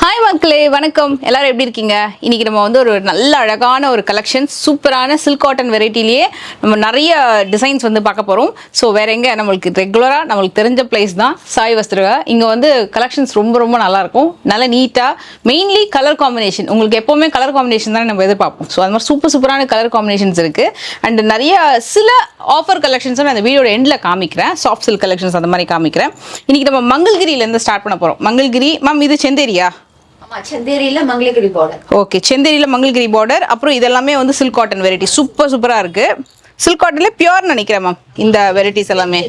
Hi மக்களே, வணக்கம். எல்லாரும் எப்படி இருக்கீங்க? இன்னைக்கு நம்ம வந்து ஒரு நல்ல அழகான ஒரு கலெக்ஷன், சூப்பரான சில்க் காட்டன் வெரைட்டிலேயே நம்ம நிறைய டிசைன்ஸ் வந்து பார்க்க போகிறோம். ஸோ வேற எங்கே, நம்மளுக்கு ரெகுலராக நம்மளுக்கு தெரிஞ்ச பிளேஸ் தான் சாய் வஸ்திரா. இங்கே வந்து கலெக்ஷன்ஸ் ரொம்ப ரொம்ப நல்லாயிருக்கும், நல்ல நீட்டாக. மெயின்லி கலர் காம்பினேஷன், உங்களுக்கு எப்போவுமே கலர் காம்பினேஷன் தானே நம்ம எதிர்பார்ப்போம். ஸோ அது மாதிரி சூப்பரான கலர் காம்பினேஷன்ஸ் இருக்குது. அண்ட் நிறைய சில ஆஃபர் கலெக்ஷன்ஸும் நான் இந்த வீடியோட எண்டில் காமிக்கிறேன். சாஃப்ட் சில்க் கலெக்ஷன்ஸ் அந்த மாதிரி காமிக்கிறேன். இன்றைக்கி நம்ம மங்கள்கிரியிலேருந்து ஸ்டார்ட் பண்ண போகிறோம். மங்கள்கிரி மேம், இது செந்தேரியா? செந்தேரியில மங்கள்கிரி பார்டர். ஓகே, செந்தேரியில மங்கள்கிரி பார்டர். அப்புறம் இதெல்லாமே வந்து சில்க் காட்டன் வெரைட்டி, சூப்பரா இருக்கு. சில்க் காட்டன்ல பியூர் நினைக்கிறேன் மேம். இந்த வெரைட்டிஸ் எல்லாமே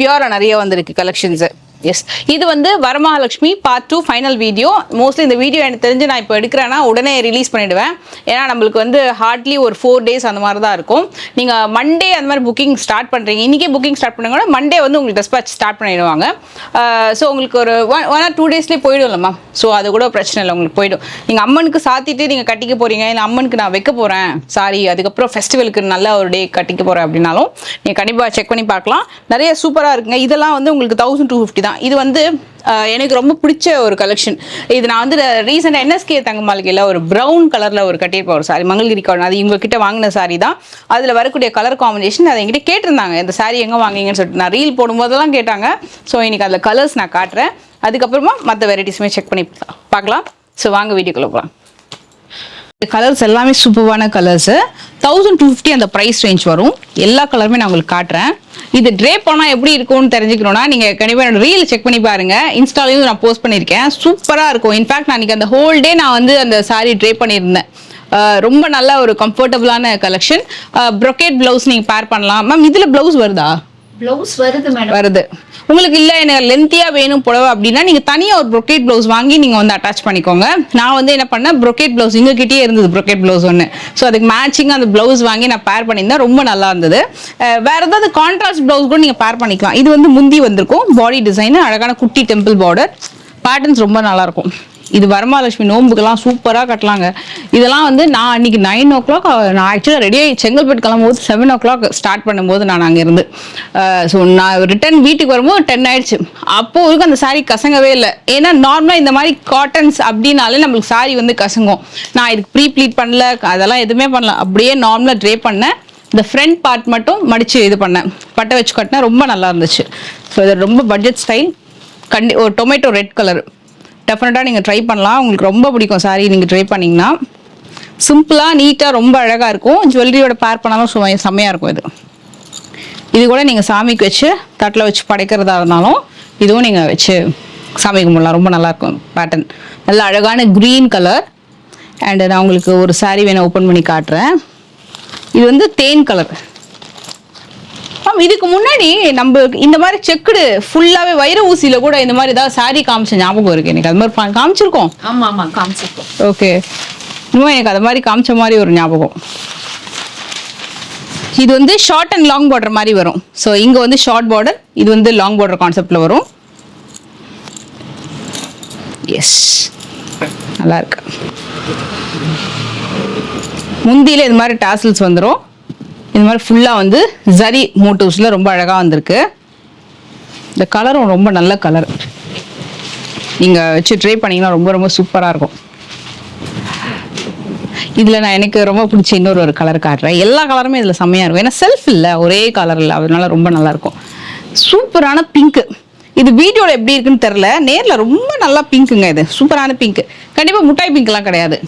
பியூரா நிறைய வந்திருக்கு கலெக்ஷன்ஸ். எஸ், இது வந்து Varamahalakshmi part 2 final video. Mostly இந்த வீடியோ எனக்கு தெரிஞ்சு நான் இப்போ எடுக்கிறேன்னா உடனே ரிலீஸ் பண்ணிவிடுவேன். ஏன்னா நம்மளுக்கு வந்து ஹார்ட்லி ஒரு 4 days அந்த மாதிரி தான் இருக்கும். நீங்கள் மண்டே அந்த மாதிரி புக்கிங் ஸ்டார்ட் பண்ணுறீங்க, இன்றைக்கே புக்கிங் ஸ்டார்ட் பண்ணுங்க, மண்டே வந்து உங்களுக்கு டெஸ்பாச் ஸ்டார்ட் பண்ணிடுவாங்க. ஸோ உங்களுக்கு ஒரு 1 or 2 daysலேயே போய்டும்லம்மா. ஸோ அது கூட பிரச்சனை இல்லை, உங்களுக்கு போய்டும். நீங்கள் அம்மனுக்கு சாத்திட்டு நீங்கள் கட்டிக்க போகிறீங்க, இல்லை அம்மனுக்கு நான் வைக்க போகிறேன் சாரி, அதுக்கப்புறம் ஃபெஸ்டிவலுக்கு நல்ல ஒரு டே கட்டிக்க போகிறேன் அப்படின்னாலும் நீங்கள் கண்டிப்பாக செக் பண்ணி பார்க்கலாம். நிறைய சூப்பராக இருக்குங்க. இதெல்லாம் வந்து உங்களுக்கு 1250 தான். இது வந்து எனக்கு ரொம்ப பிடிச்ச ஒரு கலெக்ஷன். இது நான் வந்து ரீசெண்டாக NSK தங்க மாளிகையில் ஒரு ப்ரௌன் கலரில் ஒரு கட்டியிருப்பேன் ஒரு சாரி, மங்கள்கிரி காட்டன். அது இவங்ககிட்ட வாங்கின சாரி தான். அதில் வரக்கூடிய கலர் காம்பினேஷன் அதை என்கிட்ட கேட்டிருந்தாங்க, இந்த சாரி எங்கே வாங்கிங்கன்னு சொல்லிட்டு. நான் ரீல் போடும்போதெல்லாம் கேட்டாங்க. ஸோ இன்றைக்கி அதில் கலர்ஸ் நான் காட்டுறேன். அதுக்கப்புறமா மற்ற வெரைட்டிஸுமே செக் பண்ணி பார்க்கலாம். ஸோ வாங்க வீடியோக்குள்ள போகலாம். கலர்ஸ் எல்லாமே சூப்பரான கலர்ஸு. 1250 அந்த ப்ரைஸ் ரேஞ்ச் வரும். எல்லா கலருமே நான் உங்களுக்கு காட்டுறேன். இது ட்ரே பண்ணால் எப்படி இருக்கும்னு தெரிஞ்சுக்கணும்னா நீங்கள் கண்டிப்பாக என்னோட ரீல் செக் பண்ணி பாருங்கள். இன்ஸ்டாலையும் நான் போஸ்ட் பண்ணியிருக்கேன், சூப்பராக இருக்கும். இன்ஃபேக்ட் நான் அந்த ஹோல் டே நான் வந்து அந்த சாரீ ட்ரே பண்ணியிருந்தேன். ரொம்ப நல்ல ஒரு கம்ஃபர்டபுளான கலெக்ஷன். ப்ரொக்கேட் ப்ளவுஸ் நீங்கள் பேர் பண்ணலாம். மேம் இதில் ப்ளவுஸ் வருதா? ப்ளவுஸ் வருது மேடம். வருது. உங்களுக்கு இல்லை எனக்கு லென்த்தியாக வேணும் புடவை அப்படின்னா நீங்கள் தனியாக ஒரு ப்ரொக்கேட் ப்ளவுஸ் வாங்கி நீங்கள் வந்து அட்டாச் பண்ணிக்கோங்க. நான் வந்து என்ன பண்ணேன், ப்ரொக்கேட் ப்ளவுஸ் எங்ககிட்டயே இருந்தது, ப்ரொக்கேட் ப்ளவுஸ் ஒன்று. ஸோ அதுக்கு மேட்சிங் அந்த ப்ளவுஸ் வாங்கி நான் பேர் பண்ணியிருந்தேன், ரொம்ப நல்லா இருந்தது. வேறு ஏதாவது கான்ட்ராஸ்ட் ப்ளவுஸ் கூட நீங்கள் பேர் பண்ணிக்கலாம். இது வந்து முந்தி வந்திருக்கும், பாடி டிசைன், அழகான குட்டி டெம்பிள் பார்டர், பேட்டர்ன்ஸ் ரொம்ப நல்லாயிருக்கும். இது வரமகாலட்சுமி நோம்புக்கெல்லாம் சூப்பராக கட்டலாங்க. இதெல்லாம் வந்து நான் அன்றைக்கி 9 o'clock, நான் ஆக்சுவலாக ரெடியாகி செங்கல்பட்டு கிளம்பும்போது 7 o'clock ஸ்டார்ட் பண்ணும்போது நான் அங்கே இருந்து. ஸோ நான் ரிட்டன் வீட்டுக்கு வரும்போது 10 ஆயிடுச்சு. அப்போது வரைக்கும் அந்த சாரீ கசங்கவே இல்லை. ஏன்னா நார்மலாக இந்த மாதிரி காட்டன்ஸ் அப்படின்னாலே நம்மளுக்கு சாரீ வந்து கசங்கும். நான் இதுக்கு ப்ரீ ப்ளீட் பண்ணல, அதெல்லாம் எதுவுமே பண்ணல, அப்படியே நார்மலாக ட்ரே பண்ணேன். இந்த ஃப்ரண்ட் பார்ட் மட்டும் மடித்து இது பண்ணேன், பட்டை வச்சு கட்டினேன், ரொம்ப நல்லா இருந்துச்சு. ஸோ இது ரொம்ப பட்ஜெட் ஸ்டைல். ஒரு டொமேட்டோ ரெட் கலர் டெஃபினட்டாக நீங்கள் ட்ரை பண்ணலாம், உங்களுக்கு ரொம்ப பிடிக்கும் சாரி. நீங்கள் ட்ரை பண்ணிங்கன்னா சிம்பிளாக நீட்டாக ரொம்ப அழகாக இருக்கும். ஜுவல்லரியோட பேர் பண்ணாலும் செம்மையாக இருக்கும். இது கூட நீங்கள் சாமிக்கு வச்சு தட்டில் வச்சு படைக்கிறதா இருந்தாலும் இதுவும் நீங்கள் வச்சு சாமி கும்பிடலாம், ரொம்ப நல்லாயிருக்கும். பேட்டர்ன் நல்ல அழகான க்ரீன் கலர். அண்டு நான் உங்களுக்கு ஒரு சாரீ வேணால் ஓப்பன் பண்ணி காட்டுறேன். இது வந்து தேன் கலர். இதுக்கு முன்னாடி நம்ம இந்த மாதிரி செக்குடு ஃபுல்லாவே வைர ஊசியில கூட இந்த மாதிரி ஏதாவது சாரி காமிச்ச ஞாபகம் இருக்கு எனக்கு. அது மாதிரி காமிச்சிருக்கோம். ஆமா ஆமா காமிச்சிருக்கோம். ஓகே, இன்னும் எனக்கு அது மாதிரி காமிச்ச மாதிரி ஒரு ஞாபகம். இது வந்து ஷார்ட் அண்ட் லாங் பார்டர் மாதிரி வரும். ஸோ இங்க வந்து ஷார்ட் பார்டர், இது வந்து லாங் பார்டர் கான்செப்ட்ல வரும். எஸ், நல்லா இருக்கு. முந்தியில இது மாதிரி டாசல்ஸ் வந்துடும். இந்த மாதிரி ஃபுல்லாக வந்து ஜரி மோட்டிவ்ஸில் ரொம்ப அழகாக வந்திருக்கு. இந்த கலரும் ரொம்ப நல்ல கலர். நீங்கள் வச்சு ட்ரை பண்ணிங்கன்னா ரொம்ப ரொம்ப சூப்பராக இருக்கும். இதில் நான் எனக்கு ரொம்ப பிடிச்ச இன்னொரு கலர் காட்டுறேன். எல்லா கலருமே இதில் செம்மையாக இருக்கும். ஏன்னா செல்ஃப் இல்லை, ஒரே கலர் இல்லை, அதனால ரொம்ப நல்லாயிருக்கும். சூப்பரான பிங்க்கு. இது வீடியோவில் எப்படி இருக்குன்னு தெரில, நேரில் ரொம்ப நல்லா பிங்க்குங்க. இது சூப்பரான பிங்க்கு. கண்டிப்பாக முட்டாய் பிங்க்லாம் கிடையாது,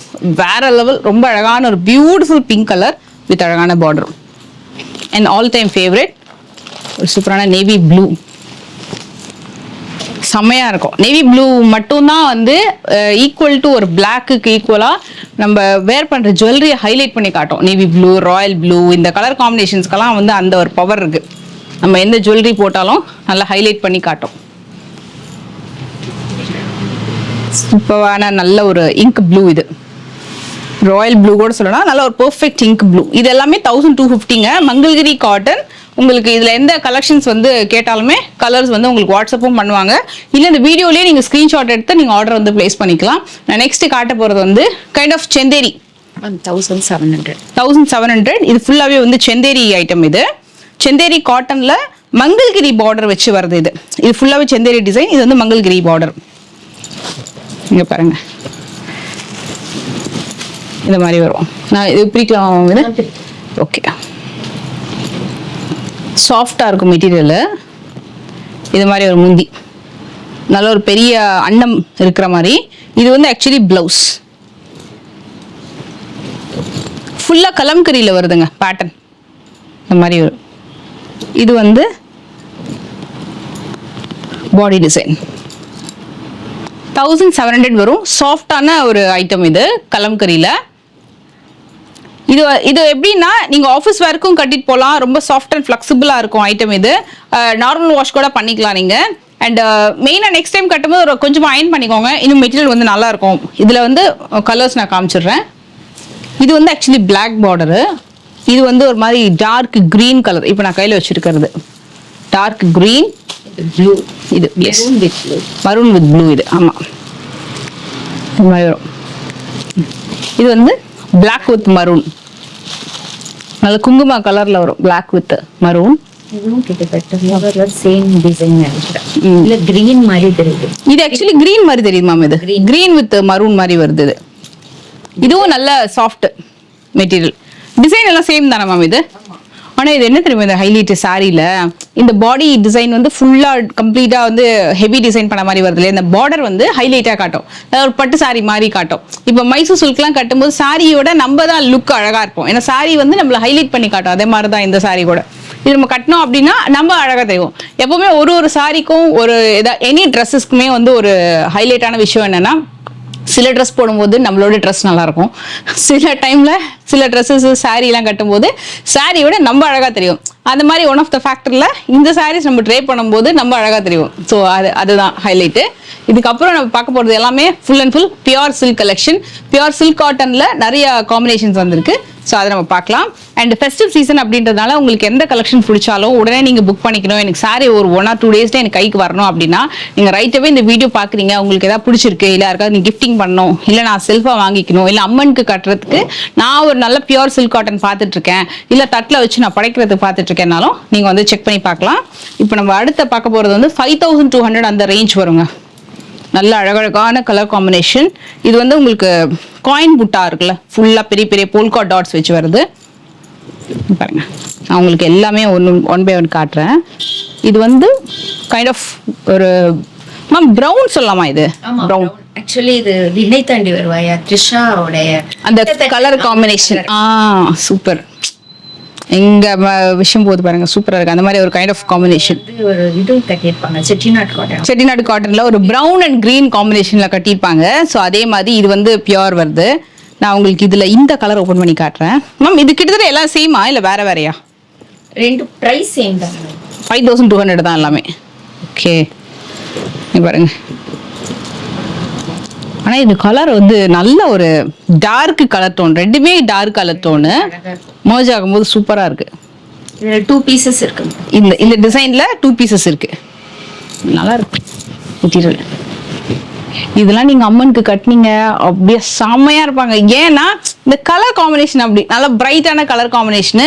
வேற லெவல். ரொம்ப அழகான ஒரு பியூட்டிஃபுல் பிங்க் கலர் வித் அழகான border. And all time favourite ஒரு சூப்பரான நேவி ப்ளூ, செம்மையாக இருக்கும். நேவி ப்ளூ மட்டும்தான் வந்து ஈக்குவல் டு ஒரு பிளாக்குக்கு ஈக்குவலாக நம்ம வேர் பண்ணுற ஜுவல்லரியை ஹைலைட் பண்ணி காட்டும். நேவி ப்ளூ, ராயல் ப்ளூ, இந்த கலர் காம்பினேஷன்ஸ்க்கெல்லாம் வந்து அந்த ஒரு பவர் இருக்குது. நம்ம எந்த ஜுவல்லரி போட்டாலும் நல்லா ஹைலைட் பண்ணி காட்டும். சூப்பரான நல்ல ஒரு இங்க் ப்ளூ. இது ராயல் ப்ளூ கூட சொல்லலாம், நல்ல ஒரு பெர்ஃபெக்ட் இங்க் ப்ளூ. இது எல்லாமே 1250ங்க. மங்கள்கிரி காட்டன். உங்களுக்கு இதில் எந்த கலெக்ஷன்ஸ் வந்து கேட்டாலுமே கலர்ஸ் வந்து உங்களுக்கு வாட்ஸ்அப்பும் பண்ணுவாங்க. இல்லை இந்த வீடியோலேயே நீங்கள் ஸ்க்ரீன்ஷாட் எடுத்து நீங்கள் ஆர்டர் வந்து பிளேஸ் பண்ணிக்கலாம். நான் நெக்ஸ்ட் காட்ட போகிறது வந்து கைண்ட் ஆஃப் செந்தேரி. 1700. இது ஃபுல்லாகவே வந்து செந்தேரி ஐட்டம். இது செந்தேரி காட்டனில் மங்கள்கிரி பார்டர் வச்சு வருது. இது ஃபுல்லாகவே செந்தேரி டிசைன். இது வந்து மங்கள்கிரி பார்டர். இங்கே பாருங்க, இந்த மாதிரி வரும். நான் இது பிரிக்கலாம். ஓகே, சாஃப்டாக இருக்கும் மெட்டீரியலு. இது மாதிரி ஒரு முந்தி, நல்ல ஒரு பெரிய அன்னம் இருக்கிற மாதிரி. இது வந்து ஆக்சுவலி பிளவுஸ் ஃபுல்லாக கலம்கரியில் வருதுங்க பேட்டர்ன், இந்த மாதிரி வரும். இது வந்து பாடி டிசைன் 1700 வரும். சாஃப்டான ஒரு ஐட்டம் இது, கலம்கரியில். இது எப்படின்னா நீங்க ஆஃபீஸ் வேர்க்கும் கட்டிட்டு போகலாம். ரொம்ப சாஃப்ட் அண்ட் ஃப்ளெக்சிபிளா இருக்கும் ஐட்டம் இது. நார்மல் வாஷ் கூட பண்ணிக்கலாம் நீங்க. அண்ட் மெயினாக நெக்ஸ்ட் டைம் கட்டும்போது ஒரு கொஞ்சம் அயன் பண்ணிக்கோங்க, இன்னும் மெட்டீரியல் வந்து நல்லா இருக்கும். இதுல வந்து கலர்ஸ் நான் காமிச்சிடுறேன். இது வந்து ஆக்சுவலி பிளாக் பார்டரு. இது வந்து ஒரு மாதிரி டார்க் கிரீன் கலர். இப்போ நான் கையில் வச்சிருக்கிறது டார்க் கிரீன். ப்ளூ, இது yes, blue, maroon with blue. இது ஆமா, இந்த மாதிரி வரும். இது வந்து பிளாக் வித் மரூன், நல்ல குங்கும கலர்ல வரும். Black with maroon. இதுவும் கிட்டத்தட்ட சேம் டிசைன் நினைக்கிறேன். இல்ல கிரீன் மாதிரி தெரியுது. இது ஆக்சுவலி கிரீன் மாதிரி தெரியுது மேம். இது கிரீன் வித் மரூன் மாதிரி வருது. இது இதுவும் நல்ல சாஃப்ட் மெட்டீரியல். டிசைன் எல்லாம் சேம் தானே மேம் இது? ஆனால் இது என்ன தெரியுமா, இந்த ஹைலைட் சாரியில் இந்த பாடி டிசைன் வந்து ஃபுல்லாக கம்ப்ளீட்டாக வந்து ஹெவி டிசைன் பண்ண மாதிரி வருது இல்லையா? இந்த பார்டர் வந்து ஹைலைட்டாக காட்டும், அதாவது ஒரு பட்டு சாரி மாதிரி காட்டும். இப்போ மைசூர் சில்க்லாம் கட்டும்போது சாரியோட நம்ம தான் லுக் அழகாக இருப்போம். ஏன்னா சாரி வந்து நம்மளை ஹைலைட் பண்ணி காட்டும். அதே மாதிரி தான் இந்த சாரி கூட. இது நம்ம கட்டினோம் அப்படின்னா நம்ம அழகாக தெரியும். எப்பவுமே ஒரு சாரிக்கும் ஒரு எனி ட்ரெஸ்ஸஸ்க்குமே வந்து ஒரு ஹைலைட்டான விஷயம் என்னன்னா, சில ட்ரெஸ் போடும்போது நம்மளோட ட்ரெஸ் நல்லா இருக்கும். சில டைம்ல சில ட்ரெஸ்ஸஸ் சாரீலாம் கட்டும்போது சாரியோட நம்ம அழகா தெரியும். அந்த மாதிரி ஒன் ஆஃப் த ஃபேக்டர்ல இந்த சாரீஸ் நம்ம ட்ரை பண்ணும்போது நம்ம அழகா தெரியும். ஸோ அதுதான் ஹைலைட்டு. இதுக்கப்புறம் நம்ம பார்க்க போகிறது எல்லாமே full and full pure silk collection. Pure silk காட்டன்ல நிறைய காம்பினேஷன்ஸ் வந்திருக்கு. ஸோ அதை நம்ம பார்க்கலாம். அண்ட் ஃபெஸ்டிவ் சீசன் அப்படின்றதுனால உங்களுக்கு எந்த கலெக்ஷன் பிடிச்சாலும் உடனே நீங்கள் புக் பண்ணிக்கணும். எனக்கு சாரி ஒரு 1 or 2 days எனக்கு கைக்கு வரணும் அப்படின்னா நீங்கள் ரைட்டாகவே இந்த வீடியோ பார்க்குறீங்க, உங்களுக்கு எதாவது பிடிச்சிருக்கு, இல்லை யாருக்காவது நீங்கள் கிஃப்டிங் பண்ணணும், இல்லை நான் செல்ஃபாக வாங்கிக்கணும், இல்லை அம்மனுக்கு கட்டுறதுக்கு நான் ஒரு நல்ல பியூர் சில்க் காட்டன் பார்த்துட்டு இருக்கேன், இல்லை தட்டில் வச்சு நான் படைக்கிறதுக்கு பார்த்துட்டு இருக்கேன்னாலும் நீங்கள் வந்து செக் பண்ணி பார்க்கலாம். இப்போ நம்ம அடுத்த பார்க்க போகிறது வந்து 5200 அந்த ரேஞ்ச் வருங்க. நல்ல அழகழகான கலர் காம்பினேஷன். இது வந்து உங்களுக்கு காயின் புட்டா இருக்குல்ல, ஃபுல்லாக பெரிய பெரிய போல்கா டாட்ஸ் வச்சு வருது. பாருங்க, நான் உங்களுக்கு எல்லாமே ஒன் பை ஒன் காட்டுறேன். இது வந்து கைண்ட் ஆஃப் ஒரு மேம் ப்ரௌன் சொல்லலாமா? இது ப்ரௌன் ஆக்சுவலி இது வினை தாண்டி வருவாயா த்ரிஷாவுடைய அந்த கலர் காம்பினேஷன். சூப்பர். எங்க விஷயம் போது பாருங்க, சூப்பரா இருக்கு. அந்த மாதிரி ஒரு கைண்ட் ஆஃப் காம்பினேஷன். ஒரு இது கட்டியிருப்பாங்க, செட்டிநாடு காட்டன்ல ஒரு பிரவுன் அண்ட் கிரீன் காம்பினேஷன்ல கட்டியிருப்பாங்க. ஸோ அதே மாதிரி இது வந்து பியூர் வருது. நான் உங்களுக்கு இதுல இந்த கலர் ஓபன் பண்ணி காட்டுறேன். மேம் இது கிட்டத்தட்ட எல்லாம் சேமா இல்ல வேற வேறையா? ரெண்டு பிரைஸ் சேம் தான். 5200 தான் எல்லாமே. ஓகே, பாருங்க. ஆனா இந்த கலர் வந்து நல்ல ஒரு டார்க் கலர் டோன். ரெண்டுமே டார்க் கலர் டோனு மர்ஜ் ஆகும்போது சூப்பரா இருக்கு. இதுல 2 pieces இருக்கு. இந்த டிசைன்ல 2 pieces இருக்கு. நல்லா இருக்கு மெட்டீரியல். இதெல்லாம் நீங்க அம்மனுக்கு கட்டினீங்க அப்படியே செம்மையா இருப்பாங்க. ஏன்னா இந்த கலர் காம்பினேஷன் அப்படி நல்ல பிரைட்டான கலர் காம்பினேஷன்.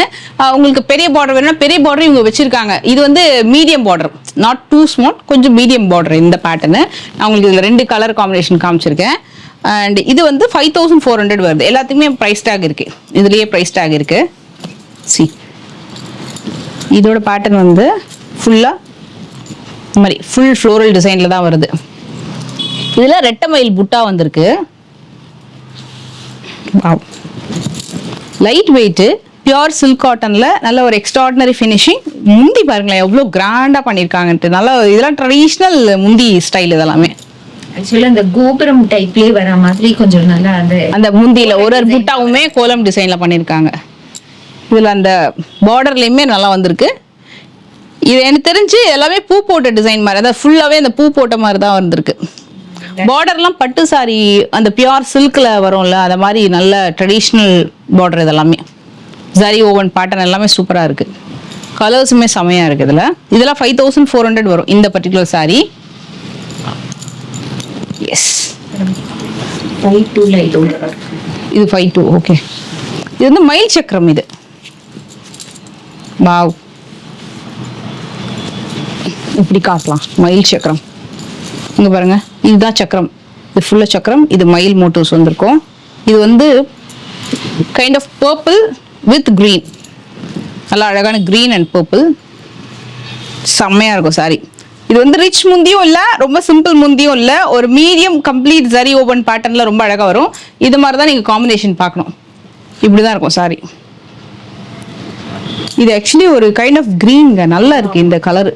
உங்களுக்கு பெரிய பார்டர் வேணும்னா பெரிய பார்டர் இவங்க வச்சிருக்காங்க. இது வந்து medium border, not too small, கொஞ்சம் மீடியம் பார்டர் இந்த பேட்டர்னு. நான் உங்களுக்கு இதுல 2 கலர் காம்பினேஷன் காமிச்சிருக்கேன். அண்ட் இது வந்து 5400 வருது. எல்லாத்துக்குமே ப்ரைஸ் டேக் இருக்கு. இதுலயே ப்ரைஸ் டேக் இருக்கு. சி, இதோட பேட்டர்ன் வந்து ஃபுல்லா இந்த மாதிரி ஃபுல் ஃப்ளோரல் டிசைன்ல தான் வருது. இதுல ரெட்டை மயில் புட்டா வந்திருக்கு. லைட் வெயிட் பியூர் சில்க் காட்டன்ல நல்ல ஒரு எக்ஸ்ட்ராடினரி ஃபினிஷிங். முந்தி பாருங்களேன் எவ்வளவு கிராண்டா பண்ணிருக்காங்கன்ட்டு. நல்லா இதெல்லாம் ட்ரெடிஷ்னல் முந்தி ஸ்டைல். இதெல்லாமே ஆக்சுவலா இந்த கோபுரம் டைப்லயே வர மாதிரி கொஞ்சம் நல்லா அந்த முந்தியில ஒரு புட்டாவுமே கோலம் டிசைன்ல பண்ணிருக்காங்க. இதுல அந்த பார்டர்லயுமே நல்லா வந்திருக்கு. இது எனக்கு தெரிஞ்சு எல்லாமே பூ போட்ட டிசைன் மாதிரி, அதாவது ஃபுல்லாவே அந்த பூ போட்ட மாதிரி தான் வந்திருக்கு. பார்டர்லாம் பட்டு சாரி அந்த பியூர் சில்க்ல வரும்ல, அந்த மாதிரி நல்ல ட்ரெடிஷ்னல் பார்டர். இதெல்லாமே ஜரி ஓவன் பேட்டர்ன் எல்லாமே சூப்பரா இருக்கு. கலர்ஸுமே செமையா இருக்கு. இதெல்லாம் 5400 வரும் இந்த பர்டிகுலர் சாரி. எஸ், 52 இது 52. ஓகே, இது வந்து மயில் சக்கரம். இது வாவ், இப்படி காட்டலாம் மயில் சக்கரம். இங்க பாருங்க, இதுதான் சக்கரம். இது ஃபுல்லாக சக்கரம், இது மயில் மோட்டிவ்ஸ் வந்திருக்கும். இது வந்து kind of purple with green, நல்லா அழகான green அண்ட் பர்பிள், செம்மையாக இருக்கும் சாரி. இது வந்து ரிச் முந்தியும் இல்லை, ரொம்ப சிம்பிள் முந்தியும் இல்லை, ஒரு மீடியம் கம்ப்ளீட் ஜரி ஓபன் பேட்டர்னில் ரொம்ப அழகாக வரும். இது மாதிரி தான் நீங்கள் காம்பினேஷன் பார்க்கணும். இப்படி தான் இருக்கும் சாரி. இது ஆக்சுவலி ஒரு கைண்ட் ஆஃப் கிரீன்ங்க, நல்லா இருக்கு இந்த கலர்.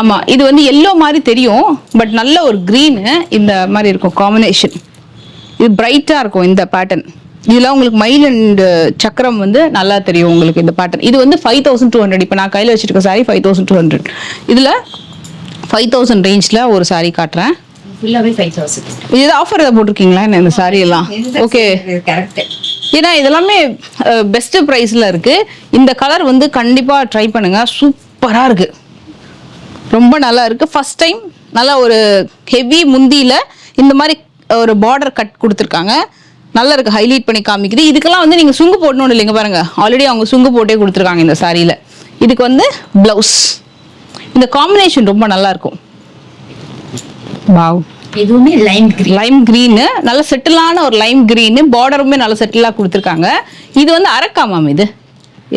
ஆமா, இது வந்து எல்லோ மாதிரி தெரியும், பட் நல்ல ஒரு கிரீன் இந்த மாதிரி இருக்கும் காம்பினேஷன். இது பிரைட்டா இருக்கும் இந்த பேட்டர்ன். இதுல உங்களுக்கு மயில் அண்ட் சக்கரம் வந்து நல்லா தெரியும் உங்களுக்கு இந்த பேட்டர்ன். இது வந்து 5200. இப்போ நான் கையில வச்சிருக்க சாரி 5200. இதுல 5000 ரேஞ்ச்ல ஒரு சாரி காட்டுறேன். இது ஆஃபர் ஏதாவது போட்டிருக்கீங்களா என்ன இந்த சாரி எல்லாம்? ஓகே, ஏன்னா இதெல்லாமே பெஸ்ட் ப்ரைஸ்ல இருக்கு. இந்த கலர் வந்து கண்டிப்பா ட்ரை பண்ணுங்க, சூப்பரா இருக்கு, ரொம்ப நல்லா இருக்கு. ஃபர்ஸ்ட் டைம் நல்லா ஒரு ஹெவி முந்தியில இந்த மாதிரி ஒரு பார்டர் கட் கொடுத்துருக்காங்க, நல்லா இருக்கு, ஹைலைட் பண்ணி காமிக்குது. இதுக்கெல்லாம் வந்து நீங்க சுங்கு போடணும் இல்லைங்க, பாருங்க ஆல்ரெடி அவங்க சுங்கு போட்டே கொடுத்துருக்காங்க இந்த சாரியில. இதுக்கு வந்து பிளவுஸ், இந்த காம்பினேஷன் ரொம்ப நல்லா இருக்கும். வாவ், இதுவுமே லைம் கிரீன், நல்ல செட்டிலான ஒரு லைம் கிரீன், பார்டருமே நல்ல செட்டிலா கொடுத்துருக்காங்க. இது வந்து அரக்கா மேம்? இது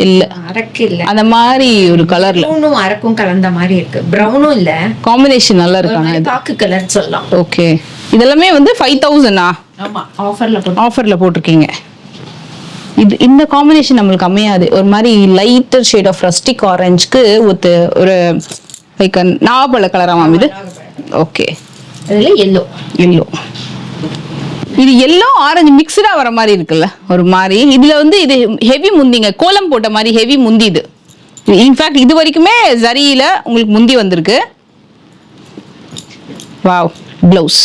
இல்ல, அரக்கு இல்ல, அந்த மாதிரி ஒரு கலர்ல அரக்கும் கலந்த மாதிரி இருக்கு. பிரவுனும் இல்ல, காம்பினேஷன் நல்லா இருக்காங்க. பாக்கு கலர் சொல்லலாம். ஓகே, இதெல்லாமே வந்து 5000. ஆமா, ஆஃபர்ல போட்டிருக்கீங்க. இது இந்த காம்பினேஷன் நம்மளுக்கு அமையாது. ஒரு மாதிரி லைட்டர் ஷேட் ஆஃப் ரஸ்டிக் ஆரஞ்சுக்கு ஒரு லைக் நாவப்பழ கலரா மேம் இது? ஓகே, இதுல எல்லோ இது எல்லோ ஆரஞ்சு மிக்ஸ்டா வர மாதிரி இருக்குல்ல ஒரு மாதிரி. இதுல வந்து இது ஹெவி முந்திங்க, கோலம் போட்ட மாதிரி ஹெவி முந்தி. இது இன்ஃபேக்ட் இது வரைக்குமே ஜரியில உங்களுக்கு முந்தி வந்திருக்கு. Wow, blouse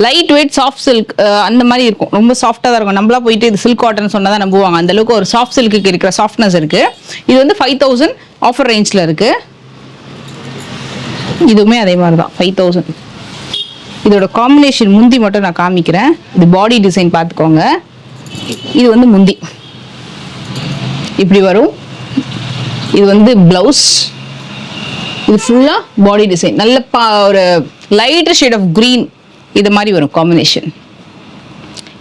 light weight soft silk அந்த மாதிரி இருக்கும், ரொம்ப சாஃப்டா தான் இருக்கும். நம்மளா போயிட்டு இது சில்க் காட்டன் சொன்னதான் நம்புவாங்க, அந்த அளவுக்கு ஒரு சாஃப்ட் சில்க்கு இருக்கிற சாஃப்ட்னஸ் இருக்கு. இது வந்து 5000 ஆஃபர் ரேஞ்ச்ல இருக்கு. இதுவுமே அதே மாதிரி தான் 5000. இதோட காம்பினேஷன் முந்தி மட்டும் நான் காமிக்கிறேன். இது பாடி டிசைன் பார்த்துக்கோங்க. இது வந்து முந்தி இப்படி வரும். இது வந்து பிளவுஸ், இது ஃபுல்லா பாடி டிசைன், நல்ல ஒரு லைட்டர் ஷேட் ஆஃப் கிரீன் இது மாதிரி வரும் காம்பினேஷன்.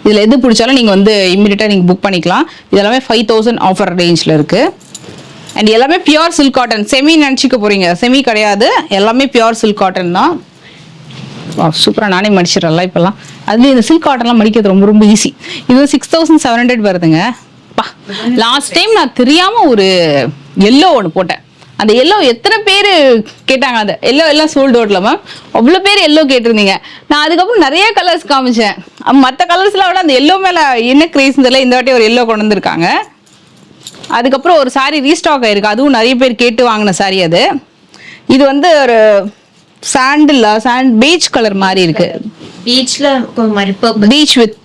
இதுல எது பிடிச்சாலும் நீங்க வந்து இமிடியேட்டா நீங்க புக் பண்ணிக்கலாம். இதெல்லாமே 5000 ஆஃபர் ரேஞ்ச்ல இருக்கு. அண்ட் எல்லாமே பியூர் சில்க் காட்டன். செமி நினச்சிக்க போறீங்க, செமி கிடையாது, எல்லாமே பியூர் சில்க் காட்டன் தான். சூப்பரா, நானே மடிச்சிடறல இப்பெல்லாம். அதுல இந்த சில்க் காட்டன்லாம் மடிக்கிறது ரொம்ப ரொம்ப ஈஸி. இது 6700 வருதுங்க. லாஸ்ட் டைம் நான் தெரியாம ஒரு எல்லோ ஒன்று போட்டேன். அந்த எல்லோ எத்தனை பேர் கேட்டாங்க, அந்த எல்லோ எல்லாம் சோல்ட் அவுட்ல மேம், அவ்வளோ பேர் எல்லோ கேட்டிருந்தீங்க. நான் அதுக்கப்புறம் நிறைய கலர்ஸ் காமிச்சேன். மற்ற கலர்ஸ்லாம் விட அந்த எல்லோ மேல என்ன கிரேஸ் தெரியல, இந்த வாட்டி ஒரு எல்லோ கொண்டு வந்திருக்காங்க. அதுக்கப்புறம் ஒரு சாரி ரீஸ்டாக் ஆயிருக்கு, அதுவும் நிறைய பேர் கேட்டு வாங்கின சாரி அது. இது வந்து ஒரு சாண்ட் பீச் கலர் மாதிரி இருக்கு. பீச்ல மாதிரி பீச் வித்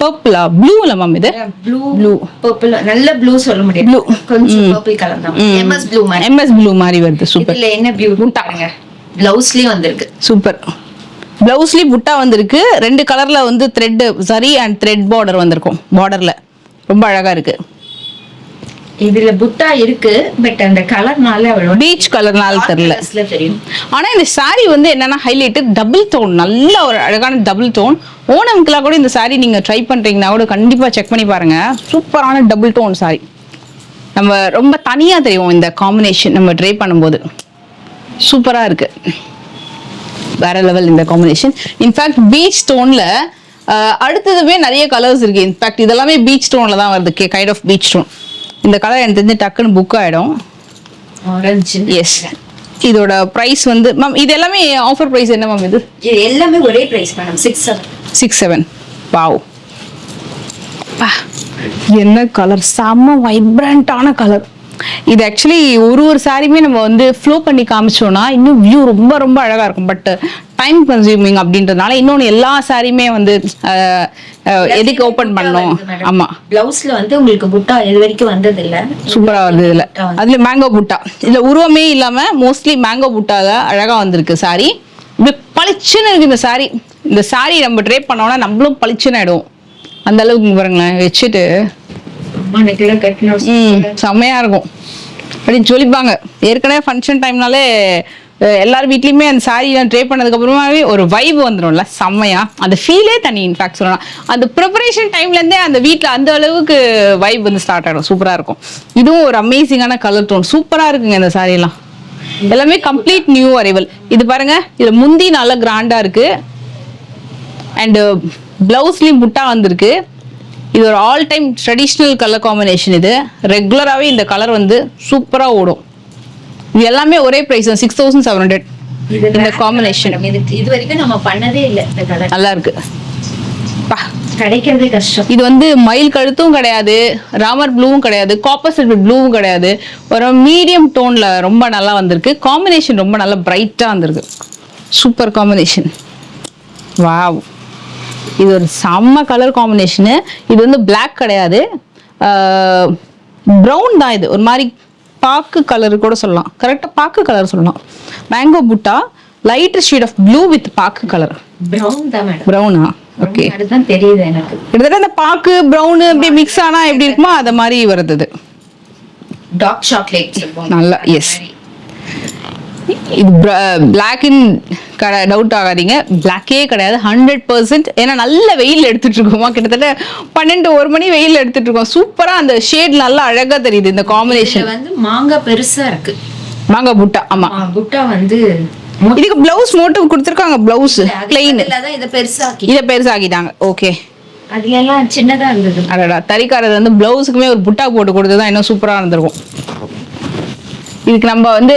பர்பிளா ப்ளூல மேம்? இது ப்ளூ பர்பிள், நல்ல ப்ளூ சொல்ல முடியாது, ப்ளூ கொஞ்சம் பர்பிள் கலர் தான். எம்எஸ் ப்ளூ மாதிரி வருது. சூப்பர். இதுல என்ன பியூட்டி பாருங்க, பிளவுஸ்லயும் வந்திருக்கு. சூப்பர், பிளவுஸ்லயும் புட்டா வந்திருக்கு. 2 கலர்ல வந்து த்ரெட் சரி அண்ட் த்ரெட் பார்டர் வந்திருக்கும். பார்டர்ல ரொம்ப அழகா இருக்கு. இதுல புட்டா இருக்கு, பட் அந்த கலர்னால பீச் கலர்னால தெரியல. ஆனா இந்த சாரி வந்து என்னன்னா ஹைலைட் டபுள் டோன், நல்ல ஒரு அழகான டபுள் டோன். ஓணம்க்குலாம் கூட இந்த சாரி நீங்க ட்ரை பண்றீங்கன்னா கூட கண்டிப்பா செக் பண்ணி பாருங்க. சூப்பரான டபுள் டோன் சாரி, நம்ம ரொம்ப தனியா தெரியும் இந்த காம்பினேஷன். நம்ம ட்ரை பண்ணும்போது சூப்பரா இருக்கு, வேற லெவல் இந்த காம்பினேஷன். இன்ஃபேக்ட் பீச் டோன்ல அடுத்ததுமே நிறைய கலர்ஸ் இருக்கு. இன்ஃபேக்ட் இதெல்லாமே பீச் டோன்ல தான் வருது, கைண்ட் ஆஃப் பீச் டோன். இந்த கலர் எனக்கு தெரிஞ்சு டக்குன்னு புக் ஆயிடும். ஆரஞ்சு. எஸ், இதோட பிரைஸ் வந்து மேம் இது எல்லாமே ஆஃபர் பிரைஸ் என்ன மேம்? இது எல்லாமே ஒரே பிரைஸ் மேடம், 67. வாவ், என்ன கலர், செம்ம வைப்ரண்டான கலர். இது ஆக்சுவலி ஒரு சாரியுமே நம்ம வந்து ஃப்ளோ பண்ணி காமிச்சோம்னா இன்னும் வியூ ரொம்ப ரொம்ப அழகா இருக்கும். பட் டைம் கன்சியூமிங் அப்படின்றதுனால இன்னொன்று எல்லா சாரியுமே வந்து எதுக்கு ஓப்பன் பண்ணோம். ஆமா, பிளவுஸ்ல வந்து உங்களுக்கு புட்டா இது வரைக்கும் வந்தது இல்ல, சூப்பரா வருது. இதுல அதுல மேங்கோ புட்டா, இதுல உருவமே இல்லாம மோஸ்ட்லி மேங்கோ புட்டால அழகா வந்திருக்கு சாரி. இப்படி பளிச்சுன்னு இருக்கு இந்த சாரி. இந்த சாரி நம்ம ட்ரேப் பண்ணோம்னா நம்மளும் பளிச்சுன்னு ஆயிடும், அந்த அளவுக்கு பாருங்களேன். வச்சுட்டு செம்மையா இருக்கும் அப்படின்னு சொல்லிப்பாங்க. ஏற்கனவே ஃபங்க்ஷன் டைம்னாலே எல்லார் வீட்லயுமே அந்த சாரீலாம் ட்ரை பண்ணதுக்கு அப்புறமாவே ஒரு வைப் வந்துடும்ல செம்மையா, அந்த ஃபீலே தனி. இன்ஃபேக்ட் சொல்லலாம் அந்த ப்ரிப்பரேஷன் டைம்ல இருந்தே அந்த வீட்டில் அந்த அளவுக்கு வைப் வந்து ஸ்டார்ட் ஆகிடும். சூப்பரா இருக்கும். இதுவும் ஒரு அமேசிங்கான கலர் டோன், சூப்பரா இருக்குங்க இந்த சாரி எல்லாம். எல்லாமே கம்ப்ளீட் நியூ அரைவல். இது பாருங்க, இதுல முந்தி நல்லா கிராண்டா இருக்கு அண்ட் பிளவுஸ்லயும் புட்டா வந்திருக்கு. இது ஒரு all time traditional colour combination. இது ரெகுலராகவே இந்த கலர் வந்து சூப்பரா ஓடும். இது எல்லாமே ஒரே பிரைஸ் தான், 6700. இந்த காம்பினேஷன் இது வரைக்கும் நம்ம பண்ணதே இல்லை. இந்த கலர் நல்லா இருக்கு, கிடைக்கிறதே கஷ்டம். இது வந்து மயில் கழுத்தும் கிடையாது, ராமர் ப்ளூவும் கிடையாது, காப்பர் சில்வர் ப்ளூவும் கிடையாது. ஒரு மீடியம் டோன்ல ரொம்ப நல்லா வந்திருக்கு. காம்பினேஷன் ரொம்ப நல்லா பிரைட்டா வந்திருக்கு. Super combination. வாவ், இது ஒரு செம்ம கலர் காம்பினேஷனு. இது வந்து பிளாக் கிடையாது, ப்ரௌன் தான். இது ஒரு மாதிரி பாக்கு கலர் கூட சொல்லலாம். கரெக்டா பாக்கு கலர் சொல்லலாம். மேங்கோ புட்டா, light shade of blue with பாக்கு கலர். ப்ரௌன் தான் மேடம். ப்ரௌனா? ஓகே, அதுதான் தெரியுது எனக்கு. கிட்டத்தட்ட இந்த பாக்கு ப்ரௌன் அப்படியே மிக்ஸ் ஆனா எப்படி இருக்குமோ அத மாதிரி வருது. டார்க் சாக்லேட் நல்லா. எஸ், இது பிளாக் இன் டவுட் ஆகாதீங்க, பிளாக்கே கிடையாது 100%. ஏன்னா நல்ல வெயில் எடுத்துட்டு இருக்கோமா, கிட்டத்தட்ட 12-1 மணி வெயில் எடுத்துட்டு இருக்கோம். சூப்பரா அந்த ஷேட் நல்லா அழகா தெரியுது. இந்த காம்பினேஷன் வந்து மாங்காய் பெருசா இருக்கு. மாங்காய் புட்டா. ஆமா, புட்டா வந்து இதுக்கு பிளவுஸ் மோட்டிவ் கொடுத்திருக்காங்க. பிளவுஸ் பிளைன், இத பெருசாக்கிட்டாங்க. ஓகே, அது எல்லாம் சின்னதா இருந்தது. அடடா, தறிக்காரது வந்து பிளவுஸுக்குமே ஒரு புட்டா போட்டு கொடுத்ததான் இன்னும் சூப்பரா இருந்திருக்கும். இதுக்கு நம்ம வந்து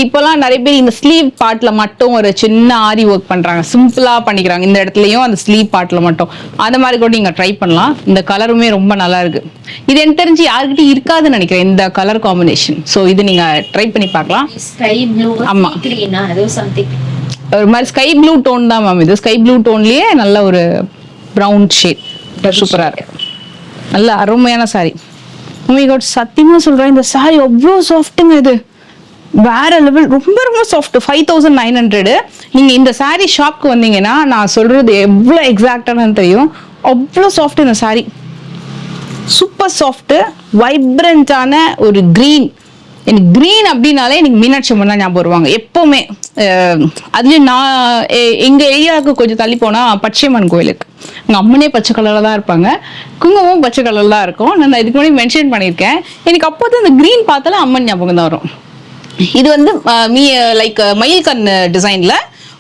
இப்போலாம் நிறைய பேர் இந்த ஸ்லீவ் பார்ட்ல மட்டும் ஒரு சின்ன ஆரி ஒர்க் பண்றாங்க, சிம்பிளா பண்ணிக்கிறாங்க. இந்த இடத்துலயும் அந்த ஸ்லீவ் பார்ட்ல மட்டும் அந்த மாதிரி கூட நீங்க ட்ரை பண்ணலாம். இந்த கலருமே ரொம்ப நல்லா இருக்கு. இது எனக்கு தெரிஞ்சு யாருக்கிட்டையும் இருக்காதுன்னு நினைக்கிறேன் இந்த கலர் காம்பினேஷன். ஸோ இது நீங்க ட்ரை பண்ணி பார்க்கலாம். ஸ்கை ப்ளூ, ஆமா, ஒரு மாதிரி ஸ்கை ப்ளூ டோன் தான் மேம். இது ஸ்கை ப்ளூ டோன்லயே நல்ல ஒரு ப்ரௌன் ஷேட். சூப்பரா இருக்கு, நல்ல அருமையான சாரி. சத்தியமா சொல்றேன், இந்த சாரி அவ்வளோ சாஃப்ட்டுங்க. இது வேற லெவல், ரொம்ப ரொம்ப சாஃப்ட். 5900. நீங்க இந்த சாரி ஷாப்க்கு வந்தீங்கன்னா நான் சொல்றது எவ்வளோ எக்ஸாக்டானு தெரியும். அவ்வளோ சாஃப்ட் இந்த சாரி, சூப்பர் சாஃப்ட். வைப்ரண்டான ஒரு கிரீன். எனக்கு கிரீன் அப்படின்னாலே எனக்கு மீனாட்சி அம்மன் தான் ஞாபகம் வருவாங்க எப்பவுமே. அதுலயும் நான் எங்க ஏரியாவுக்கு கொஞ்சம் தள்ளி போனா பச்சையம்மன் கோயிலுக்கு, எங்க அம்மனே பச்சை கலர்ல தான் இருப்பாங்க, குங்குமம் பச்சை கலர்ல தான் இருக்கும். நான் இதுக்கு முன்னாடி மென்ஷன் பண்ணியிருக்கேன். எனக்கு அப்போது அந்த கிரீன் பார்த்தாலும் அம்மன் ஞாபகம் தான் வரும். இது வந்து லைக் மயில்கண் டிசைன்ல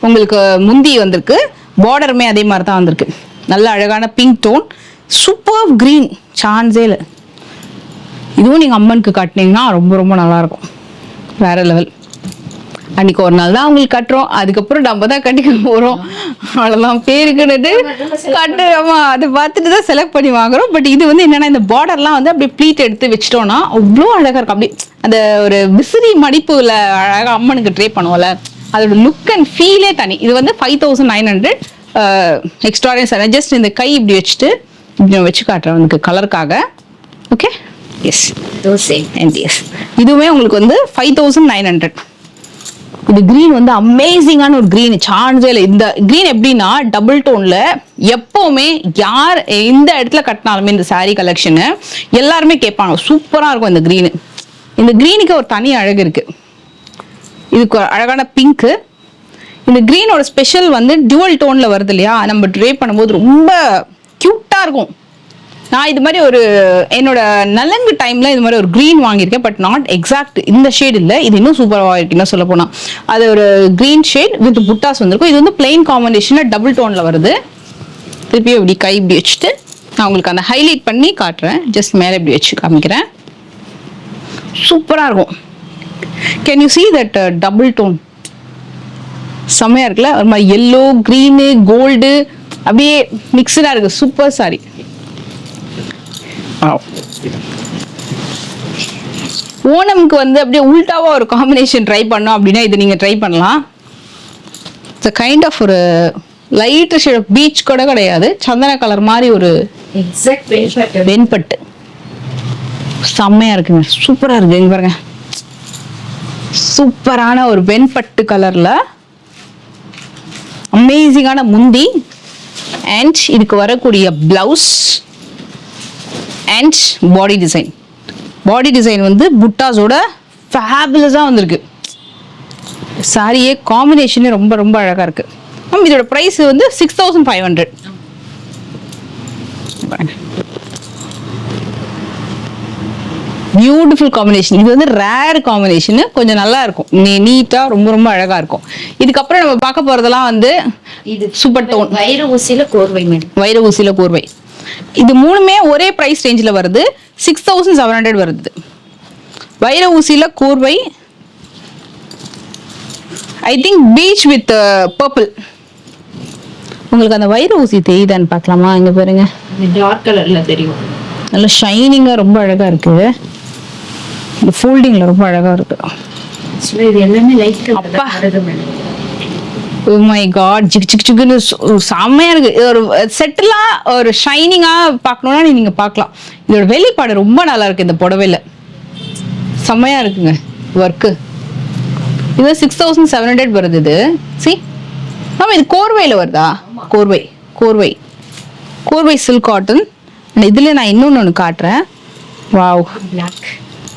உங்களுக்கு முந்தி வந்திருக்கு, பார்டருமே அதே மாதிரி தான் வந்திருக்கு. நல்ல அழகான பிங்க் டோன், சூப்பர் கிரீன், சான்ஸே இல்லை. இதுவும் நீங்க அம்மனுக்கு காட்டினீங்கன்னா ரொம்ப ரொம்ப நல்லா இருக்கும், வேற லெவல். அன்னைக்கு ஒரு நாள் தான் அவங்களுக்கு கட்டுறோம், அதுக்கப்புறம் நம்ம தான் கட்டிக்க போறோம். அவ்வளவுதான், பேருக்குன்னு கட்டுறோமா அதை பார்த்துட்டு தான் செலக்ட் பண்ணி வாங்குறோம். பட் இது வந்து என்னன்னா, இந்த பார்டர்லாம் வந்து அப்படியே ப்ளீட் எடுத்து வச்சிட்டோம்னா அவ்வளோ அழகா இருக்கும். அப்படி அந்த ஒரு விசிறி மடிப்புல அழகா அம்மனுக்கு ட்ரே பண்ணுவோம்ல, அதோட லுக் அண்ட் ஃபீலே தனி. இது வந்து 5900 எக்ஸ்ட்ரா. ஜஸ்ட் இந்த கை இப்படி வச்சுட்டு இப்படி வச்சு காட்டுறேன் உனக்கு கலருக்காக. ஓகே, எஸ், இதுவுமே உங்களுக்கு வந்து 5900. இது கிரீன் வந்து அமேசிங்கான ஒரு கிரீன், சான்ஸே இல்லை. இந்த கிரீன் எப்படின்னா டபுள் டோன்ல எப்பவுமே யார் எந்த இடத்துல கட்டினாலுமே இந்த சாரீ கலெக்ஷனு எல்லாருமே கேட்பாங்க, சூப்பரா இருக்கும் இந்த கிரீனு. இந்த கிரீனுக்கு ஒரு தனி அழகு இருக்கு. இதுக்கு ஒரு அழகான பிங்க்கு. இந்த கிரீனோட ஸ்பெஷல் வந்து டுவல் டோன்ல வருது இல்லையா, நம்ம ட்ரே பண்ணும்போது ரொம்ப கியூட்டா இருக்கும். நான் இது மாதிரி ஒரு என்னோட நலங்கு டைம்ல இது மாதிரி ஒரு கிரீன் வாங்கியிருக்கேன். பட் நாட் எக்ஸாக்ட் இந்த ஷேட் இல்லை, இது இன்னும் சூப்பராக இருக்குன்னு சொல்ல போனா. அது ஒரு கிரீன் ஷேட் வித் புட்டாஸ் வந்திருக்கும். இது வந்து பிளெயின் காம்பினேஷன்ல டபுள் டோன்ல வருது. திருப்பி இப்படி கை இப்படி வச்சுட்டு நான் உங்களுக்கு அந்த ஹைலைட் பண்ணி காட்டுறேன். ஜஸ்ட் மேலே இப்படி வச்சு காமிக்கிறேன். சூப்பரா இருக்கும். Can you see that double tone? செம்மையா இருக்குல்ல, ஒரு மாதிரி எல்லோ கிரீனு கோல்டு அப்படியே மிக்சடா இருக்கு. Super sorry. ஓணம்க்கு வந்து அப்படியே உல்டாவா ஒரு காம்பினேஷன் ட்ரை பண்ணோம் அப்படின்னா இது நீங்க ட்ரை பண்ணலாம். இட்ஸ் கைண்ட் ஆஃப் ஒரு லைட் ஷேட் ஆஃப் பீச் கூட கிடையாது, சந்தன கலர் மாதிரி ஒரு எக்ஸாக்ட் வெண்பட்டு. செம்மையா இருக்குங்க, சூப்பரா இருக்கு. இங்க பாருங்க, சூப்பரான ஒரு வெண்பட்டு கலர்ல அமேசிங்கான முந்தி அண்ட் இதுக்கு வரக்கூடிய blouse and body design. Body design வந்து புட்டாஸோட ஃபேபுலஸா வந்திருக்கு. சாரியே காம்பினேஷனே ரொம்ப ரொம்ப அழகா இருக்கு மேம். இதோட பிரைஸ் வந்து 6500. Beautiful combination. இது வந்து ரேர் காம்பினேஷன், கொஞ்சம் நல்லா இருக்கும், நீட்டா ரொம்ப ரொம்ப அழகா இருக்கும். இதுக்கப்புறம் நம்ம பார்க்க போறதெல்லாம் வந்து இது சூப்பர் டோன் வைர ஊசியில கோர்வை மேடம். வைர ஊசியில கோர்வை. இது மூணுமே ஒரே பிரைஸ் ரேஞ்சில் வருது, 6700 வருது. வைர ஊசியில கோர்வை, I think peach with purple. உங்களுக்கு அந்த வைர ஊசி தெரியுதான்னு பார்க்கலாமா? இங்க பாருங்க, டார்க் கலர்ல தெரியும். நல்ல ஷைனிங்கா ரொம்ப அழகா இருக்கு. இந்த ஃபோல்டிங்ல ரொம்ப அழகா இருக்கு. இது எல்லாமே லைட் அப்பா. கலர் வருது மேடம். ஓ மை காட், ஜிக் ஜிக் ஜிக்னு செம்மையா இருக்கு. ஒரு செட்டிலா ஒரு ஷைனிங்கா பார்க்கணும்னா நீங்க பார்க்கலாம். இதோட வெளிப்பாடு ரொம்ப நல்லா இருக்கு. இந்த புடவையில செம்மையா இருக்குங்க ஒர்க்கு. இது 6700 வருது. இது சி ஆமா, இது கோர்வையில வருதா? கோர்வை கோர்வை கோர்வை சில்க் காட்டன். இதுல நான் இன்னொன்னு காட்டுறேன். Wow, Black.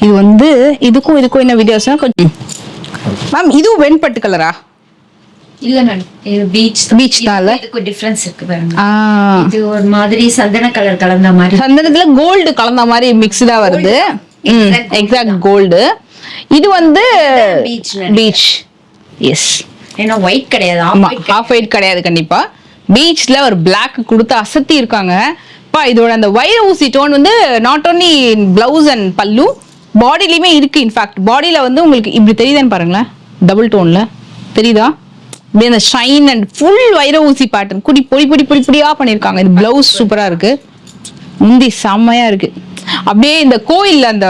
இது வந்து இதுக்கும் என்ன வித்தியாசம் கொஞ்சம் மேம்? இதுவும் வெண்பட்டு கலரா? இல்ல மேடம், இது பீச் Beach தான்ல? இதுக்கு டிஃபரன்ஸ் இருக்கு பாருங்க. ஆ, இது ஒரு மாதிரி சந்தன கலர் கலந்த மாதிரி. சந்தனத்துல கோல்டு கலந்த மாதிரி மிக்ஸ்டா வருது. Exact gold. இது வந்து Beach. பீச். எஸ், ஏன்னா ஒயிட் கிடையாது, ஆமா, ஆஃப் ஒயிட் கிடையாது கண்டிப்பா. பீச்ல ஒரு Black கொடுத்து அசத்தி இருக்காங்க. பா, இதோட அந்த வைர ஊசி டோன் வந்து நாட் ஓன்லி பிளவுஸ் அண்ட் பல்லு, பாடிலையுமே இருக்கு. இன்ஃபேக்ட் பாடியில வந்து உங்களுக்கு இப்படி தெரியுதான்னு பாருங்களேன், டபுள் டோன்ல தெரியுதா? அப்படியே அந்த ஷைன் அண்ட் ஃபுல் வைர ஊசி பேட்டர்ன் பொடி பொடி பொடி பொடி பொடியா பண்ணிருக்காங்க. இது பிளவுஸ் சூப்பரா இருக்கு, முந்தி செம்மையா இருக்கு. அப்படியே இந்த கோயில்ல அந்த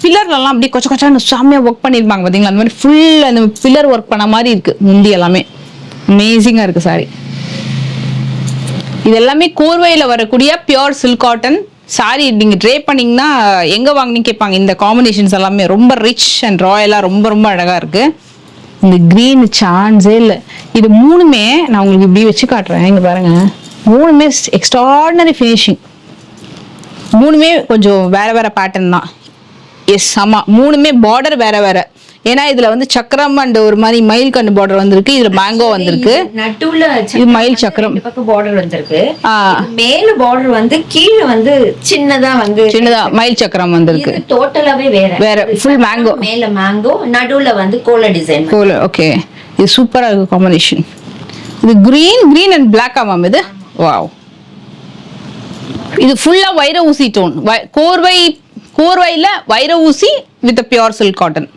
பில்லர்ல எல்லாம் அப்படியே கொச்ச கொச்சான்னு செம்மையா ஒர்க் பண்ணிருப்பாங்க பாத்தீங்களா? அந்த மாதிரி ஃபுல் அந்த பில்லர் ஒர்க் பண்ண மாதிரி இருக்கு முந்தி எல்லாமே. அமேசிங்கா இருக்கு சாரி. இது எல்லாமே கோர்வையில வரக்கூடிய பியோர் சில்க் காட்டன் சாரி. நீங்க ட்ரே பண்ணீங்கன்னா எங்க வாங்கினீங்க கேட்பாங்க. இந்த காம்பினேஷன்ஸ் எல்லாமே ரொம்ப ரிச் அண்ட் ராயலா ரொம்ப ரொம்ப அழகா இருக்கு. இந்த கிரீன் சான்ஸே இல்லை. இது மூணுமே நான் உங்களுக்கு இப்படி வச்சு காட்டுறேன். இங்க பாருங்க, மூணுமே எக்ஸ்ட்ராடினரி ஃபினிஷிங். மூணுமே கொஞ்சம் வேற வேற பேட்டர்ன் தான். எஸ், ஆமா, மூணுமே பார்டர் வேற வேற. ஏன்னா இதுல வந்து சக்கரம் அண்ட் ஒரு மாதிரி மயில் கண்ணு பார்டர் வந்திருக்கு. இதுல மேங்கோ வந்திருக்கு. நடுவுல இது மயில் சக்கரம் பக்கம் பார்டர் வந்திருக்கு. ஆ, மேல பார்டர் வந்து கீழே வந்து சின்னதா வந்து சின்னதா மயில் சக்கரம் வந்திருக்கு. இது டோட்டலாவே வேற ஃபுல் மேங்கோ, மேல மேங்கோ, நடுவுல வந்து கோல டிசைன். கோல. ஓகே, இது சூப்பரா இருக்கு காம்பினேஷன். இது கிரீன் அண்ட் பிளாக்கா மேம்? இது வாவ். இது ஃபுல்லா வைர ஊசி டோன். கோர்வையில வைர ஊசி with pure silk cotton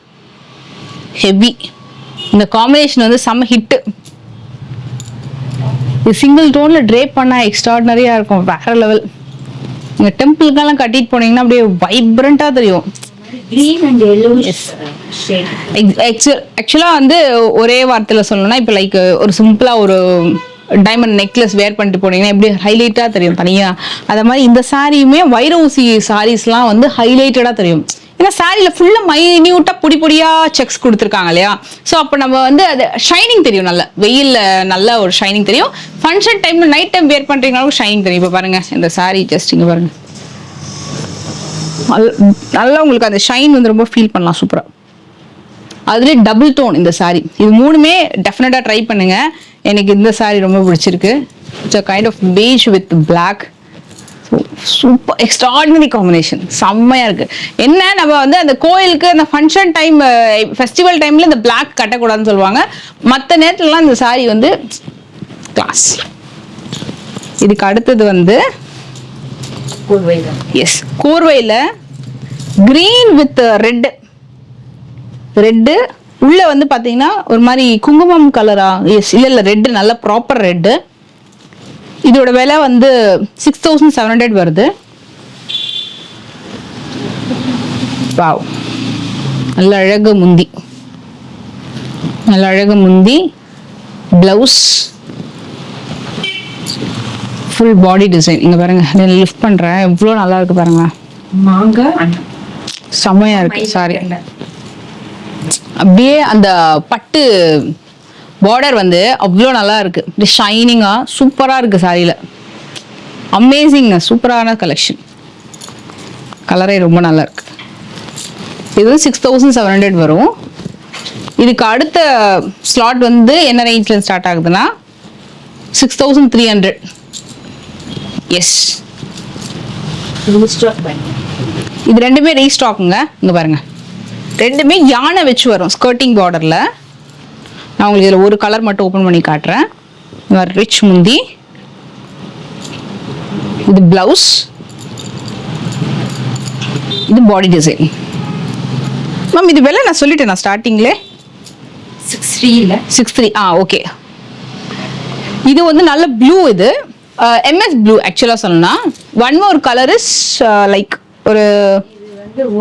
heavy. இந்த காம்பினேஷன் வந்து செம்ம ஹிட். இது சிங்கிள் டோன்ல ட்ரேப் பண்ணா எக்ஸ்ட்ராடினரியா இருக்கும், வேற லெவல். நீங்க டெம்பிளுக்கெல்லாம் கட்டிட்டு போனீங்கன்னா அப்படியே வைப்ரண்டா தெரியும். green and yellowish shade. ஆக்சுவலா வந்து ஒரே வார்த்தையில சொல்லணும்னா இப்போ லைக் ஒரு சிம்பிளா ஒரு டைமண்ட் நெக்லஸ் வேர் பண்ணிட்டு போனீங்கன்னா எப்படி ஹைலைட்டா தெரியும் தனியா, அத மாதிரி இந்த சாரியுமே வைர ஊசி சாரீஸ்லாம் வந்து ஹைலைட்டடா தெரியும். ஏன்னா சாரியில ஃபுல்லா மைன்யூட்டா பொடி பொடியா செக்ஸ் கொடுத்துருக்காங்க இல்லையா? ஸோ அப்போ நம்ம வந்து அது ஷைனிங் தெரியும், நல்ல வெயில்ல நல்ல ஒரு ஷைனிங் தெரியும். ஃபங்க்ஷன் டைம்ல நைட் டைம் வேர் பண்றீங்கனாலும் ஷைனிங் தெரியும். இப்போ பாருங்க இந்த சாரி ஜஸ்ட் இங்க பாருங்க, நல்லா உங்களுக்கு அந்த ஷைன் வந்து ரொம்ப ஃபீல் பண்ணலாம் சூப்பரா. அதுலேயே டபுள் டோன் இந்த சாரி. இது மூணுமே டெஃபினட்டா ட்ரை பண்ணுங்க. எனக்கு இந்த சாரி ரொம்ப பிடிச்சிருக்கு. It's a kind of peach with black. Super extraordinary combination, செம்மையா இருக்கு. என்ன நம்ம வந்து அந்த கோயிலுக்கு அந்த ஃபங்க்ஷன் டைம் ஃபெஸ்டிவல் டைம்ல இந்த பிளாக் கட்டக்கூடாதுன்னு சொல்லுவாங்க. மற்ற நேரத்துலலாம் இந்த சாரி வந்து கிளாஸ். இதுக்கு அடுத்தது வந்து எஸ், கோர்வையில கிரீன் வித் ரெட். உள்ள வந்து பாத்தீங்கன்னா ஒரு மாதிரி குங்குமம் கலரா? எஸ், இல்ல ரெட், நல்ல ப்ராப்பர் ரெட். இதோட விலை வந்து 6700 வருது. வாவ், நல்ல அழகு முந்தி, நல்ல அழகு முந்தி. Blouse full body design. இங்க பாருங்க, நான் லிஃப்ட் பண்றேன், எவ்வளவு நல்லா இருக்கு பாருங்க. மாங்காய் செம்மையா இருக்கு சாரி. அப்படியே அந்த பட்டு பார்டர் வந்து அவ்வளோ நல்லா இருக்கு, ஷைனிங்கா சூப்பரா இருக்கு சாரியில. அமேசிங், சூப்பரான கலெக்ஷன். கலரே ரொம்ப நல்லா இருக்கு. இது 6700 வரும். இதுக்கு அடுத்த ஸ்லாட் வந்து என்ன ரேஞ்சில் ஸ்டார்ட் ஆகுதுன்னா 6300. எஸ், இது ரெண்டுமே ரீஸ்டாக்குங்க. இங்கே பாருங்க, ரெண்டுமே யானை வச்சு வரும் ஸ்கர்ட்டிங் பார்டரில். நான் உங்களுக்கு இதில் ஒரு கலர் மட்டும் ஓப்பன் பண்ணி காட்டுறேன். ரிச் முந்தி, இது பிளவுஸ், இது பாடி டிசைன். மேம் இது விலை நான் சொல்லிட்டேன் நான் ஸ்டார்டிங்லே 63. ஓகே. இது வந்து நல்ல ப்ளூ. இது MS ப்ளூ ஆக்சுவலாக சொல்லணும்னா. One more colour is like ஒரு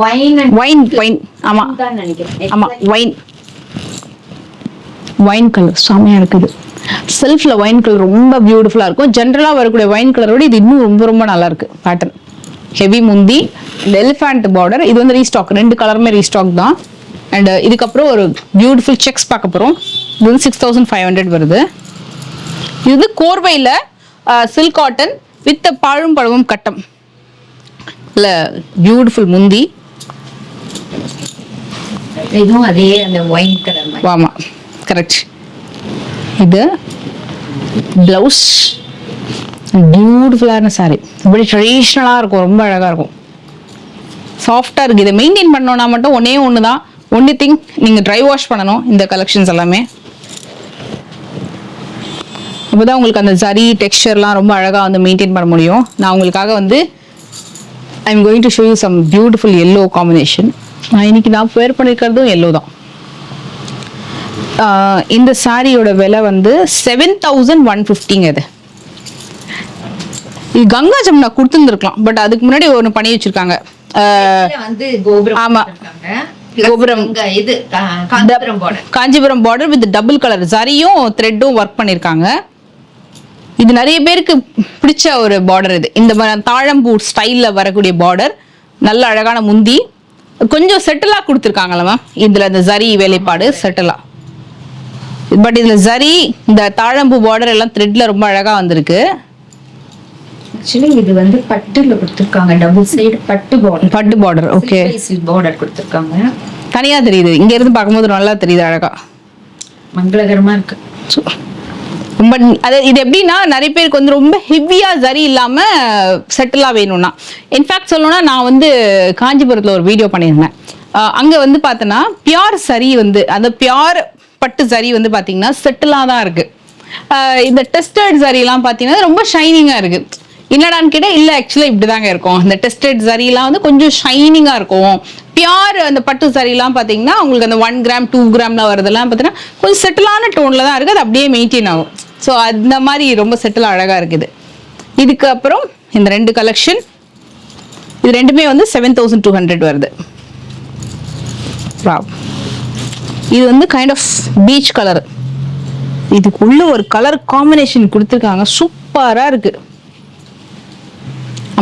ஒயின். ஆமாம் ஆமாம், ஒயின் கலர் செம்மையாக இருக்குது. செல்ஃபில் ஒயின் கலர் ரொம்ப பியூட்டிஃபுல்லாக இருக்கும். ஜென்ரலாக வரக்கூடிய ஒயின் கலரோட இது இன்னும் ரொம்ப ரொம்ப நல்லா இருக்கு. பேட்டர்ன் ஹெவி முந்தி, எலிஃபண்ட் பார்டர். இது வந்து ரீஸ்டாக், ரெண்டு கலருமே ரீஸ்டாக் தான். அண்ட் இதுக்கப்புறம் ஒரு பியூட்டிஃபுல் செக்ஸ் பார்க்க போகிறோம். இது வந்து 6500 வருது. இது வந்து கோர்வையில் சில்க் காட்டன் வித் பாழும் பழமும் கட்டம். இல்லை பியூட்டிஃபுல் முந்தி. இதுவும் அதே அந்த ஒயின் கலர். ஆமாம், கரெக்ட். இது பிளவுஸ், பியூட்டிஃபுல்லான சாரீ. இப்படி ட்ரெடிஷ்னலாக இருக்கும், ரொம்ப அழகாக இருக்கும், சாஃப்டாக இருக்குது. இதை மெயின்டைன் பண்ணோன்னா மட்டும் ஒன்று தான், ஒன்லி திங், நீங்கள் ட்ரை வாஷ் பண்ணணும் இந்த கலெக்ஷன்ஸ் எல்லாமே. அப்போ தான் உங்களுக்கு அந்த சரி டெக்ஸ்சர்லாம் ரொம்ப அழகாக வந்து மெயின்டைன் பண்ண முடியும். நான் உங்களுக்காக வந்து I am going to show you some beautiful yellow combination. இன்னைக்கு நான் வேர் பண்ணியிருக்கிறதும் எல்லோ தான். இந்த சாரியோட விலை வந்து 7150. இது கங்கா ஜமுனா கொடுத்துருந்துருக்கலாம், பட் அதுக்கு முன்னாடி ஒன்று பண்ணி வச்சிருக்காங்க. ஆமா, கோபுரம், இது Kanchipuram border with double colour சரியும் த்ரெட்டும் ஒர்க் பண்ணிருக்காங்க. இது நிறைய பேருக்கு பிடிச்ச ஒரு பார்டர். இது இந்த தாழம்பூ ஸ்டைல்ல வரக்கூடிய பார்டர், நல்ல அழகான முந்தி, கொஞ்சம் செட்டிலா கொடுத்துருக்காங்களா மேம். இதுல இந்த ஜரி வேலைப்பாடு செட்டிலா, பட் இதுல ஜரி இந்த தாழம்பூ பார்டர் எல்லாம் த்ரெட்ல ரொம்ப அழகா வந்திருக்கு. ஆக்சுவலி இது வந்து பட்டுல கொடுத்திருக்காங்க, டபுள் சைடு பட்டு பார்டர். ஓகே, பார்டர் கொடுத்திருக்காங்க. தனியா தெரியுது, இங்க இருந்து பார்க்கும்போது நல்லா தெரியுது, அழகா மங்களகரமா இருக்கு. ரொம்ப அது இது எப்படின்னா நிறைய பேருக்கு வந்து ரொம்ப ஹெவியா ஜரி இல்லாம செட்டிலா வேணும்னா, இன்ஃபேக்ட் சொல்லணும்னா நான் வந்து காஞ்சிபுரத்துல ஒரு வீடியோ பண்ணியிருந்தேன். அங்க வந்து பார்த்தோன்னா பியூர் சரி வந்து அந்த பியூர் பட்டு சரி வந்து பாத்தீங்கன்னா செட்டிலா தான் இருக்கு. இந்த டெஸ்டட் சரியெல்லாம் பாத்தீங்கன்னா ரொம்ப ஷைனிங்கா இருக்கு. என்னடான்னு கேட்டா இல்ல, ஆக்சுவலா இப்படிதாங்க இருக்கும். இந்த டெஸ்டட் சரியெல்லாம் வந்து கொஞ்சம் ஷைனிங்கா இருக்கும். பியூர் அந்த பட்டு சரியெல்லாம் பாத்தீங்கன்னா உங்களுக்கு அந்த 1 கிராம் 2 கிராம்ல வரதெல்லாம் பாத்தீங்கன்னா கொஞ்சம் செட்டிலான டோன்ல தான் இருக்கு, அது அப்படியே மெயின்டைன் ஆகும். ஸோ அந்த மாதிரி ரொம்ப செட்டில் அழகா இருக்குது. இதுக்கு அப்புறம் இந்த ரெண்டு கலெக்ஷன், இது ரெண்டுமே வந்து 7200 வருது. இது வந்து கைண்ட் ஆஃப் பீச் கலர். இதுக்குள்ள ஒரு கலர் காம்பினேஷன் கொடுத்துருக்காங்க, சூப்பரா இருக்கு,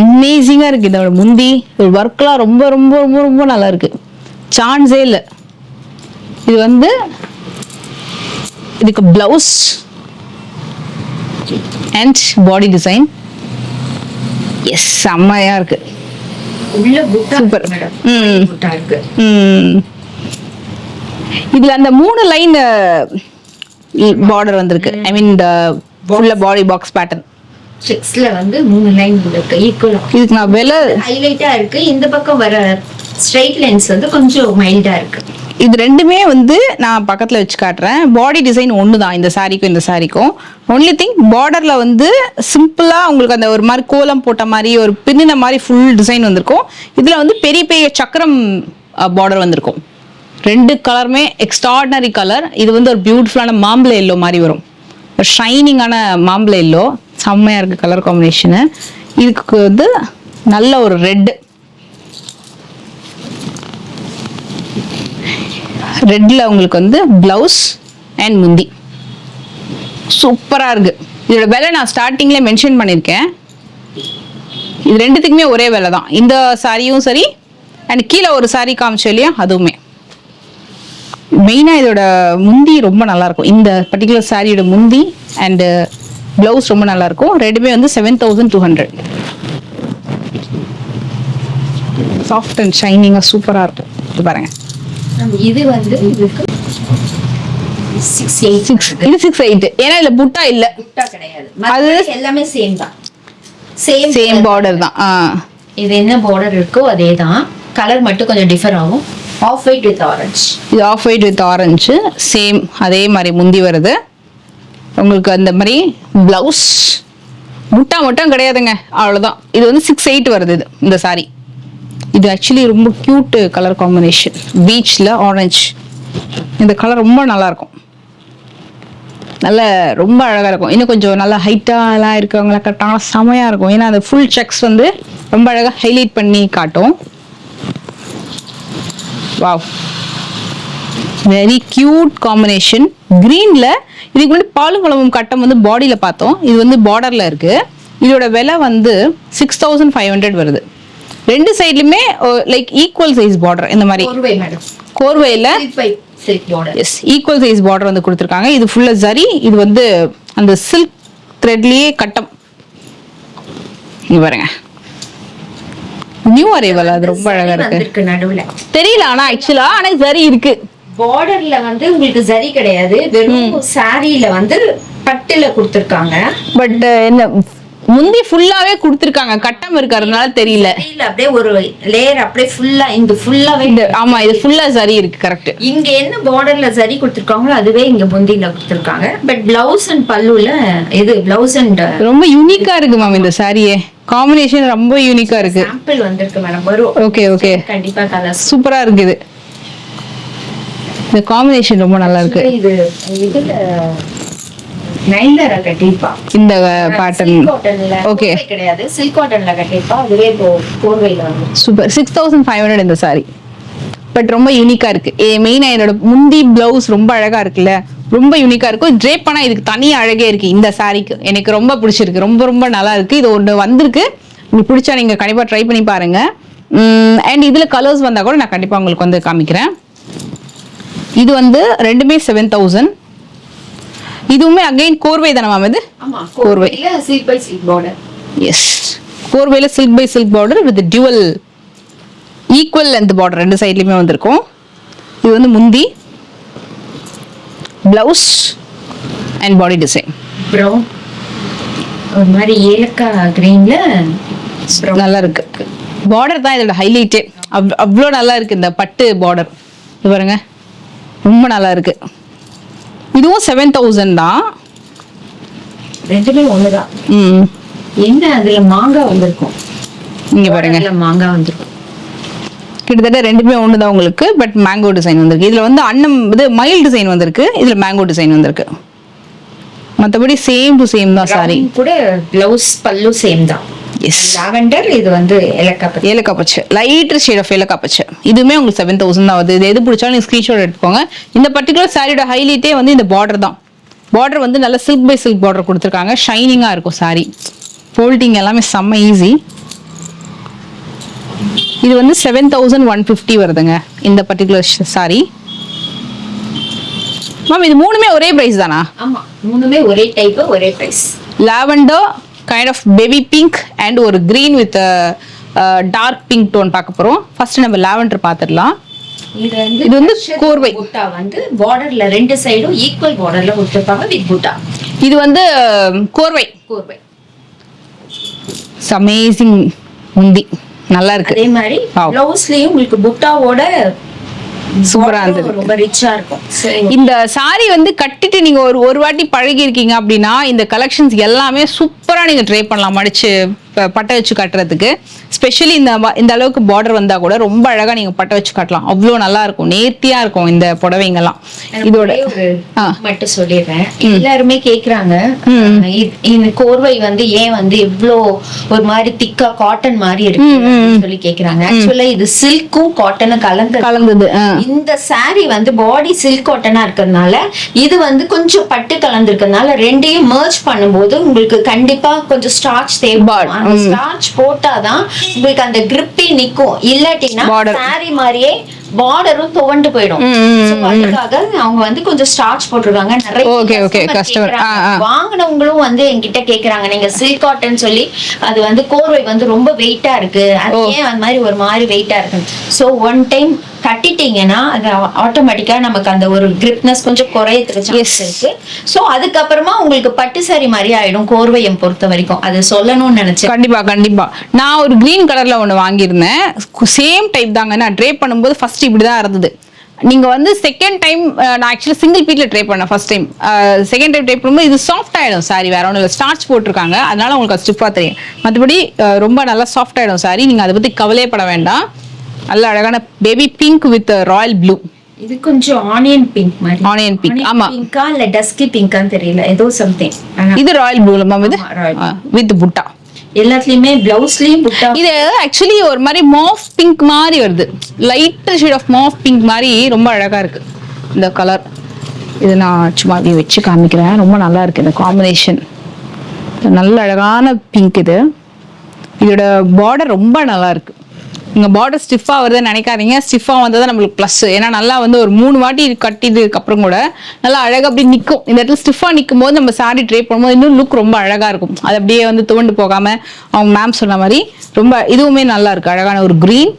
அமேசிங்கா இருக்கு. இதோட முந்தி ஒர்க்லாம் ரொம்ப ரொம்ப ரொம்ப ரொம்ப நல்லா இருக்கு, சான்ஸே இல்லை. இது வந்து இதுக்கு blouse and body design. Yes, செம்மையா இருக்கு, சூப்பர். இதுல அந்த 3 லைன் பார்டர் வந்திருக்கு. ஐ மீன் இந்த ஃபுல்லா பாடி பாக்ஸ் பேட்டர்ன் செக்ஸ்ல வந்து 3 லைன் இருக்கு ஈக்குவலா. இதுக்கு நான் வெல ஹைலைட்டா இருக்கு. இந்த பக்கம் வர ஸ்ட்ரைட் லைன்ஸ் வந்து கொஞ்சம் மைல்டா இருக்கு. இது ரெண்டுமே வந்து நான் பக்கத்துல வச்சு காட்டுறேன். பாடி டிசைன் ஒண்ணுதான் இந்த சாரிக்கும் இந்த சாரிக்கும். ஒன்லி திங் பார்டர்ல வந்து சிம்பிளா உங்களுக்கு அந்த ஒரு மாதிரி கோலம் போட்ட மாதிரி ஒரு பின்னின மாதிரி ஃபுல் டிசைன் வந்திருக்கும். இதுல வந்து பெரிய பெரிய சக்கரம் பார்டர் வந்திருக்கும். ரெண்டு கலருமே எக்ஸ்ட்ராடினரி கலர். இது வந்து ஒரு பியூட்டிஃபுல்லான மாம்பழ எல்லோ மாதிரி வரும், ஒரு ஷைனிங்கான மாம்பழ எல்லோ, செம்மையா இருக்கு கலர் காம்பினேஷனு. இதுக்கு வந்து நல்ல ஒரு ரெட்ல உங்களுக்கு வந்து பிளவுஸ் அண்ட் முந்தி சூப்பரா இருக்கு. இதோட விலை நான் ஸ்டார்டிங்ல மென்ஷன் பண்ணிருக்கேன். இது ரெண்டுத்துக்குமே ஒரே விலை தான். இந்த சாரியும் சரி அண்ட் கீழே ஒரு சாரி காமிச்சோம் இல்லையா, அதுவுமே. மெயினா இதோட முந்தி ரொம்ப நல்லா இருக்கும். இந்த பர்டிகுலர் சாரியோட முந்தி அண்ட் பிளவுஸ் ரொம்ப நல்லா இருக்கும். ரெண்டுமே வந்து 7200. சாஃப்ட் அண்ட் ஷைனிங்கா சூப்பரா இருக்கும். இது பாருங்க, இது வந்து இதுக்கு 6 இது 6-8. ஏன்னா இதுல புட்டா இல்ல, புட்டா கிடையாது. அது எல்லாமே சேம் தான். சேம் பார்டர் தான். இது என்ன பார்டர் இருக்கோ அதே தான். கலர் மட்டும் கொஞ்சம் டிஃபர் ஆகும். Off white with orange. இது off white with orange same அதே மாதிரி முந்தி வருது உங்களுக்கு. அந்த மாதிரி பிளவுஸ் முட்டா மட்டும் கிடையாதுங்க, அவ்வளோதான். இது வந்து 6-8 வருது இது இந்த சாரி. இது ஆக்சுவலி ரொம்ப கியூட் கலர் காம்பினேஷன், பீச்சில் ஆரஞ்சு. இந்த கலர் ரொம்ப நல்லா இருக்கும், நல்ல ரொம்ப அழகாக இருக்கும். இன்னும் கொஞ்சம் நல்லா ஹைட்டாலாம் இருக்கிறவங்கள கட்டாங்கன்னா செமையாக இருக்கும். ஏன்னா அந்த ஃபுல் செக்ஸ் வந்து ரொம்ப அழகாக ஹைலைட் பண்ணி காட்டும். Wow, very cute combination. கிரீன்ல இதுக்கு முன்னாடி பாலும் குழம்பும் கட்டம் வந்து பாடியில பார்த்தோம். இது வந்து பார்டர்ல இருக்கு. இதோட விலை வந்து 6500 வருது. ரெண்டு சைட்லயுமே லைக் ஈக்குவல் சைஸ் பார்டர். இந்த மாதிரி கோர்வையில எஸ் ஈக்குவல் சைஸ் பார்டர் வந்து கொடுத்துருக்காங்க. இது ஃபுல்லா ஜரி. இது வந்து அந்த சில்க் த்ரெட்லயே கட்டம். இங்க பாருங்க, நியூ அரைவல். அது ரொம்ப அழகா இருக்கு. நடுவுல தெரியல ஆனா ஆக்சுவலா ஆனா ஜரி இருக்கு. பார்டர்ல வந்து உங்களுக்கு ஜரி கிடையாது, வெறும் சாரியில வந்து பட்டுல கொடுத்திருக்காங்க. பட் என்ன முந்தி ஃபுல்லாவே கொடுத்திருக்காங்க, கட்டம் இருக்கிறதுனால தெரியல. இல்ல அப்படியே ஒரு லேயர் அப்படியே ஃபுல்லா இந்த ஃபுல்லாவே. ஆமா, இது ஃபுல்லா ஜரி இருக்கு. கரெக்ட். இங்க என்ன பார்டர்ல ஜரி கொடுத்திருக்காங்களோ அதுவே இங்க முந்தில கொடுத்திருக்காங்க. பட் பிளவுஸ் அண்ட் பல்லுல இது பிளவுஸ் அண்ட் ரொம்ப யூனிக்கா இருக்கு மேம். இந்த சாரியே காம்பினேஷன் ரொம்ப யூனிக்கா இருக்கு. சாம்பிள் வந்திருக்கு மேடம். வரும். ஓகே ஓகே, கண்டிப்பா கலர் சூப்பரா இருக்கு. இது இந்த காம்பினேஷன் ரொம்ப நல்லா இருக்கு. இது இதுல நைலரா கட்டிப்பா இந்த பேட்டர்ன். ஓகே, கிடையாது சில்க் காட்டன்ல கட்டிப்பா. அதுவே கோர்வையில வந்து சூப்பர். 6500 இந்த சாரி. பட் ரொம்ப யூனிக்கா இருக்கு. மெயினா என்னோட முந்தி பிளவுஸ் ரொம்ப அழகா இருக்குல்ல, ரொம்ப யூனிக்கா இருக்கும். ட்ரேப் பண்ணா இதுக்கு தனி அழகே இருக்கு. இந்த சாரிக்கு எனக்கு ரொம்ப பிடிச்சிருக்கு, ரொம்ப ரொம்ப நல்லா இருக்கு. இது ஒன்று வந்திருக்கு, உங்களுக்கு பிடிச்சா நீங்க கண்டிப்பா ட்ரை பண்ணி பாருங்க. அண்ட் இதுல கலர்ஸ் வந்தா கூட நான் கண்டிப்பா உங்களுக்கு வந்து காமிக்கிறேன். இது வந்து ரெண்டுமே 7000. இதுவுமே அகைன் கோர்வை தானே மேம்? இது கோர்வை, silk by silk border. Yes, கோர்வையில silk by silk border with dual equal length border ரெண்டு சைட்லயுமே வந்திருக்கும். இது வந்து முந்தி, blouse and body design brown ஒரு மாதிரி ஏலக்காய் கிரீன்ல நல்லா இருக்கு. பார்டர் தான் இதோட ஹைலைட்டே. அவ்வளோ நல்லா இருக்கு இந்த பட்டு பார்டர். இது பாருங்க, ரொம்ப நல்லா இருக்கு. இதுவும் 7000 தான். ரெண்டுமே ஒண்ணுதான். என்ன அதுல மாங்காய் வந்திருக்கும். இங்க பாருங்க, மாங்காய் வந்திருக்கும். கிட்டத்தட்ட ரெண்டுமே ஒண்ணுதான் உங்களுக்கு. பட் மேங்கோ டிசைன் வந்திருக்கு. இதுல வந்து அன்னம் இது மயில் டிசைன் வந்திருக்கு, இதுல மேங்கோ டிசைன் வந்திருக்கு. மத்தபடி சேம் டு சேம் தான் சாரி. கூட பிளவுஸ் பல்லு சேம் தான். Yes, lavender. இது வந்து ஏலக்காய் பச்சை, லைட்டர் ஷேட் ஆஃப் ஏலக்காய் பச்சை. இதுவுமே உங்களுக்கு 7000 தான் வருது. இது எது பிடிச்சாலும் நீங்க ஸ்கிரீன்ஷாட் எடுத்துக்கோங்க. இந்த பர்டிகுலர் சாரியோட ஹைலைட்டே வந்து இந்த பார்டர் தான். பார்டர் வந்து நல்ல சில்க் பை சில்க் பார்டர் கொடுத்துருக்காங்க. ஷைனிங்கா இருக்கும் சாரி. ஃபோல்டிங் எல்லாமே செம்ம ஈஸி. இது வந்து 7150 வருதுங்க இந்த பர்டிகுலர் சாரி. மேம் இது மூணுமே ஒரே பிரைஸ் தானா? ஆமா, மூணுமே ஒரே டைப், ஒரே price. Lavender kind of baby pink and ஒரு green with dark pink tone பார்க்க போறோம். ஃபர்ஸ்ட் நம்ம லாவெண்டர் பார்த்துடலாம். இது வந்து கோர்வை புட்டா வந்து பார்டர்ல ரெண்டு சைடும் ஈக்குவல் பார்டர்ல கொடுத்திருப்பாங்க வித் புட்டா. இது வந்து கோர்வை. கோர்வை அமேசிங் முந்தி நல்லா இருக்கு. அதே மாதிரி பிளவுஸ்லயும் உங்களுக்கு புட்டாவோட சூப்பரா இருந்தது, ரொம்ப ரிச்சா இருக்கும். இந்த சாரி வந்து கட்டிட்டு நீங்க ஒரு வாட்டி பழகி இருக்கீங்க அப்படின்னா இந்த கலெக்ஷன்ஸ் எல்லாமே சூப்பரா நீங்க ட்ரை பண்ணலாம். மடிச்சு பட்டை வச்சு கட்டுறதுக்கு ஸ்பெஷலி இந்த அளவுக்கு பார்டர் வந்தா கூட ரொம்ப அழகா நீங்க பட்டை வச்சு கட்டலாம். அவ்வளோ நல்லா இருக்கும், நேர்த்தியா இருக்கும் இந்த புடவைங்கெல்லாம். இதோட மட்டும் சொல்லிடுறேன், எல்லாருமே கேக்குறாங்க இந்த கோர்வை வந்து ஏன் வந்து இவ்ளோ ஒரு மாதிரி திக்கா காட்டன் மாதிரி இருக்கு சொல்லி கேக்குறாங்க. ஆக்சுவலா இது சில்க்கும் காட்டனும் கலந்தது. இந்த சாரி வந்து பாடி சில்க் காட்டனா இருக்கிறதுனால இது வந்து கொஞ்சம் பட்டு கலந்துருக்கிறதுனால ரெண்டையும் மர்ஜ் பண்ணும்போது உங்களுக்கு கண்டிப்பா கொஞ்சம் ஸ்டார்ச் தேவைப்படும். ஸ்டார்ச் போட்டாதான் உங்களுக்கு அந்த கிரிப்பி நிக்கும். இல்லாட்டினா சாரி மாதிரியே பார்டரும் துவண்டு போயிடும். அதுக்காக அவங்க வந்து கொஞ்சம் ஸ்டார்ச் போட்டிருக்காங்க. நிறைய வாங்கினவங்களும் வந்து என்கிட்ட கேக்குறாங்க, நீங்க சில்க் காட்டன் சொல்லி அது வந்து கோர்வை வந்து ரொம்ப வெயிட்டா இருக்கு, அது ஏன் அந்த மாதிரி ஒரு மாதிரி வெயிட்டா இருக்கு. சோ ஒன் டைம் தட்டிட்டீங்கன்னா அது ஆட்டோமேட்டிக்கா நமக்கு அந்த ஒரு கிரிப்னஸ் கொஞ்சம் குறையறதுக்கு சான்ஸ் இருக்கு. சோ அதுக்கப்புறமா உங்களுக்கு பட்டு சாரி மாதிரி ஆயிடும் கோர்வையம் பொறுத்த வரைக்கும். அது சொல்லணும்னு நினைச்சேன். கண்டிப்பா கண்டிப்பா. நான் ஒரு கிரீன் கலர்ல ஒண்ணு வாங்கியிருந்தேன், சேம் டைப் தாங்க. நான் ட்ரை பண்ணும்போது ஃபர்ஸ்ட் இப்படிதான் இருந்தது. நீங்க வந்து செகண்ட் டைம், நான் ஆக்சுவலி சிங்கிள் பீட்ல ட்ரை பண்ணேன் first time. Second time try பண்ணும்போது இது சாஃப்ட் ஆயிடும் சாரி, வேற ஒன்றும் இல்லை, ஸ்டார்ச் போட்டிருக்காங்க, அதனால உங்களுக்கு ஸ்டிஃபா தெரியும். மற்றபடி ரொம்ப நல்லா சாஃப்ட் ஆயிடும் சாரி, நீங்க அதை பத்தி கவலையப்பட வேண்டாம். நல்ல அழகான baby pink with Royal blue. இது கொஞ்சம் ஆனியன் பிங்க் மாதிரி. ஆனியன் பிங்க், ஆமா. பிங்கா இல்ல டஸ்கி பிங்கான்னு தெரியல, ஏதோ சம்திங். இது ராயல் ப்ளூல மேம், இது வித் புட்டா. எல்லாத்துலயுமே பிளவுஸ்லயும் புட்டா. இது ஆக்சுவலி ஒரு மாதிரி மாஃப் பிங்க் மாதிரி வருது, light shade of mauve pink மாதிரி, ரொம்ப அழகா இருக்கு இந்த கலர். இது நான் சும்மா அப்படியே வச்சு காமிக்கிறேன், ரொம்ப நல்லா இருக்கு இந்த காம்பினேஷன். நல்ல அழகான பிங்க் இது. இதோட பார்டர் ரொம்ப நல்லா இருக்கு. இங்க பார்டர் ஸ்டிஃபா வருதுன்னு நினைக்காதீங்க, ஸ்டிஃபா வந்தது நம்மளுக்கு பிளஸ். ஏன்னா நல்லா வந்து ஒரு 3 வாட்டி கட்டிதுக்கு அப்புறம் கூட நல்லா அழகா அப்படி நிற்கும். இந்த இடத்துல ஸ்டிஃபா நிற்கும் போது நம்ம சாரி ட்ரை பண்ணும்போது இன்னும் லுக் ரொம்ப அழகா இருக்கும். அது அப்படியே வந்து துவண்டு போகாம அவங்க மேம் சொன்ன மாதிரி ரொம்ப இதுவுமே நல்லா இருக்கு. அழகான ஒரு கிரீன்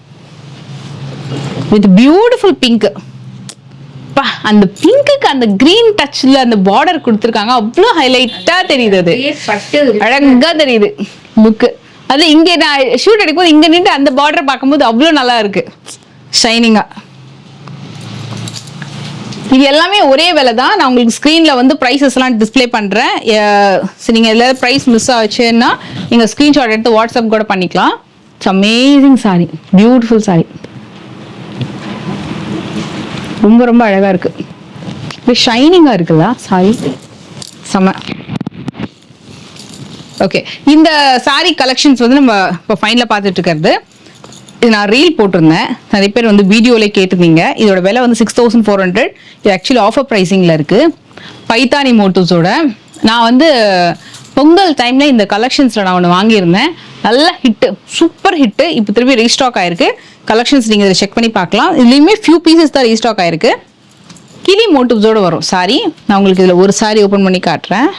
வித் பியூட்டிஃபுல் பிங்க். அந்த பிங்க்குக்கு அந்த கிரீன் டச்ல அந்த பார்டர் கொடுத்துருக்காங்க, அவ்வளோ ஹைலைட்டா தெரியுது, அது அழகா தெரியுது லுக்கு. அது இங்க நான் ஷூட் எடுக்கும்போது இங்க நின்று அந்த பார்டர் பார்க்கும்போது அவ்வளோ நல்லா இருக்கு, ஷைனிங்கா. இது எல்லாமே ஒரே விலை தான். நான் உங்களுக்கு ஸ்க்ரீன்ல வந்து ப்ரைஸஸ் எல்லாம் டிஸ்பிளே பண்றேன். சரி, நீங்க எல்லாரும் ப்ரைஸ் மிஸ் ஆச்சுன்னா நீங்க ஸ்கிரீன்ஷாட் எடுத்து வாட்ஸ்அப் கூட பண்ணிக்கலாம். It's amazing sorry, beautiful sorry, ரொம்ப ரொம்ப அழகா இருக்கு, ஷைனிங்கா இருக்குல்ல சாரி, செம. ஓகே, இந்த சாரி கலெக்ஷன்ஸ் வந்து நம்ம இப்போ ஃபைனலாக பார்த்துட்டு இருக்கிறது. இது நான் ரீல் போட்டிருந்தேன், நிறைய பேர் வந்து வீடியோலே கேட்டிருந்தீங்க. இதோட விலை வந்து 6400. இது ஆக்சுவலி ஆஃபர் ப்ரைஸிங்கில் இருக்குது. பைத்தானி மோட்டிவ்ஸோட. நான் வந்து பொங்கல் டைமில் இந்த கலெக்ஷன்ஸில் நான் ஒன்று வாங்கியிருந்தேன், நல்ல ஹிட்டு, சூப்பர் ஹிட்டு. இப்போ திருப்பி ரீஸ்டாக் ஆயிருக்கு கலெக்ஷன்ஸ், நீங்கள் இதை செக் பண்ணி பார்க்கலாம். இதுலேயுமே ஃபியூ பீசஸ் தான் ரீஸ்டாக் ஆயிருக்கு. கிளி மோட்டிவ்ஸோடு வரும் சாரி. நான் உங்களுக்கு இதில் ஒரு சாரி ஓப்பன் பண்ணி காட்டுறேன்.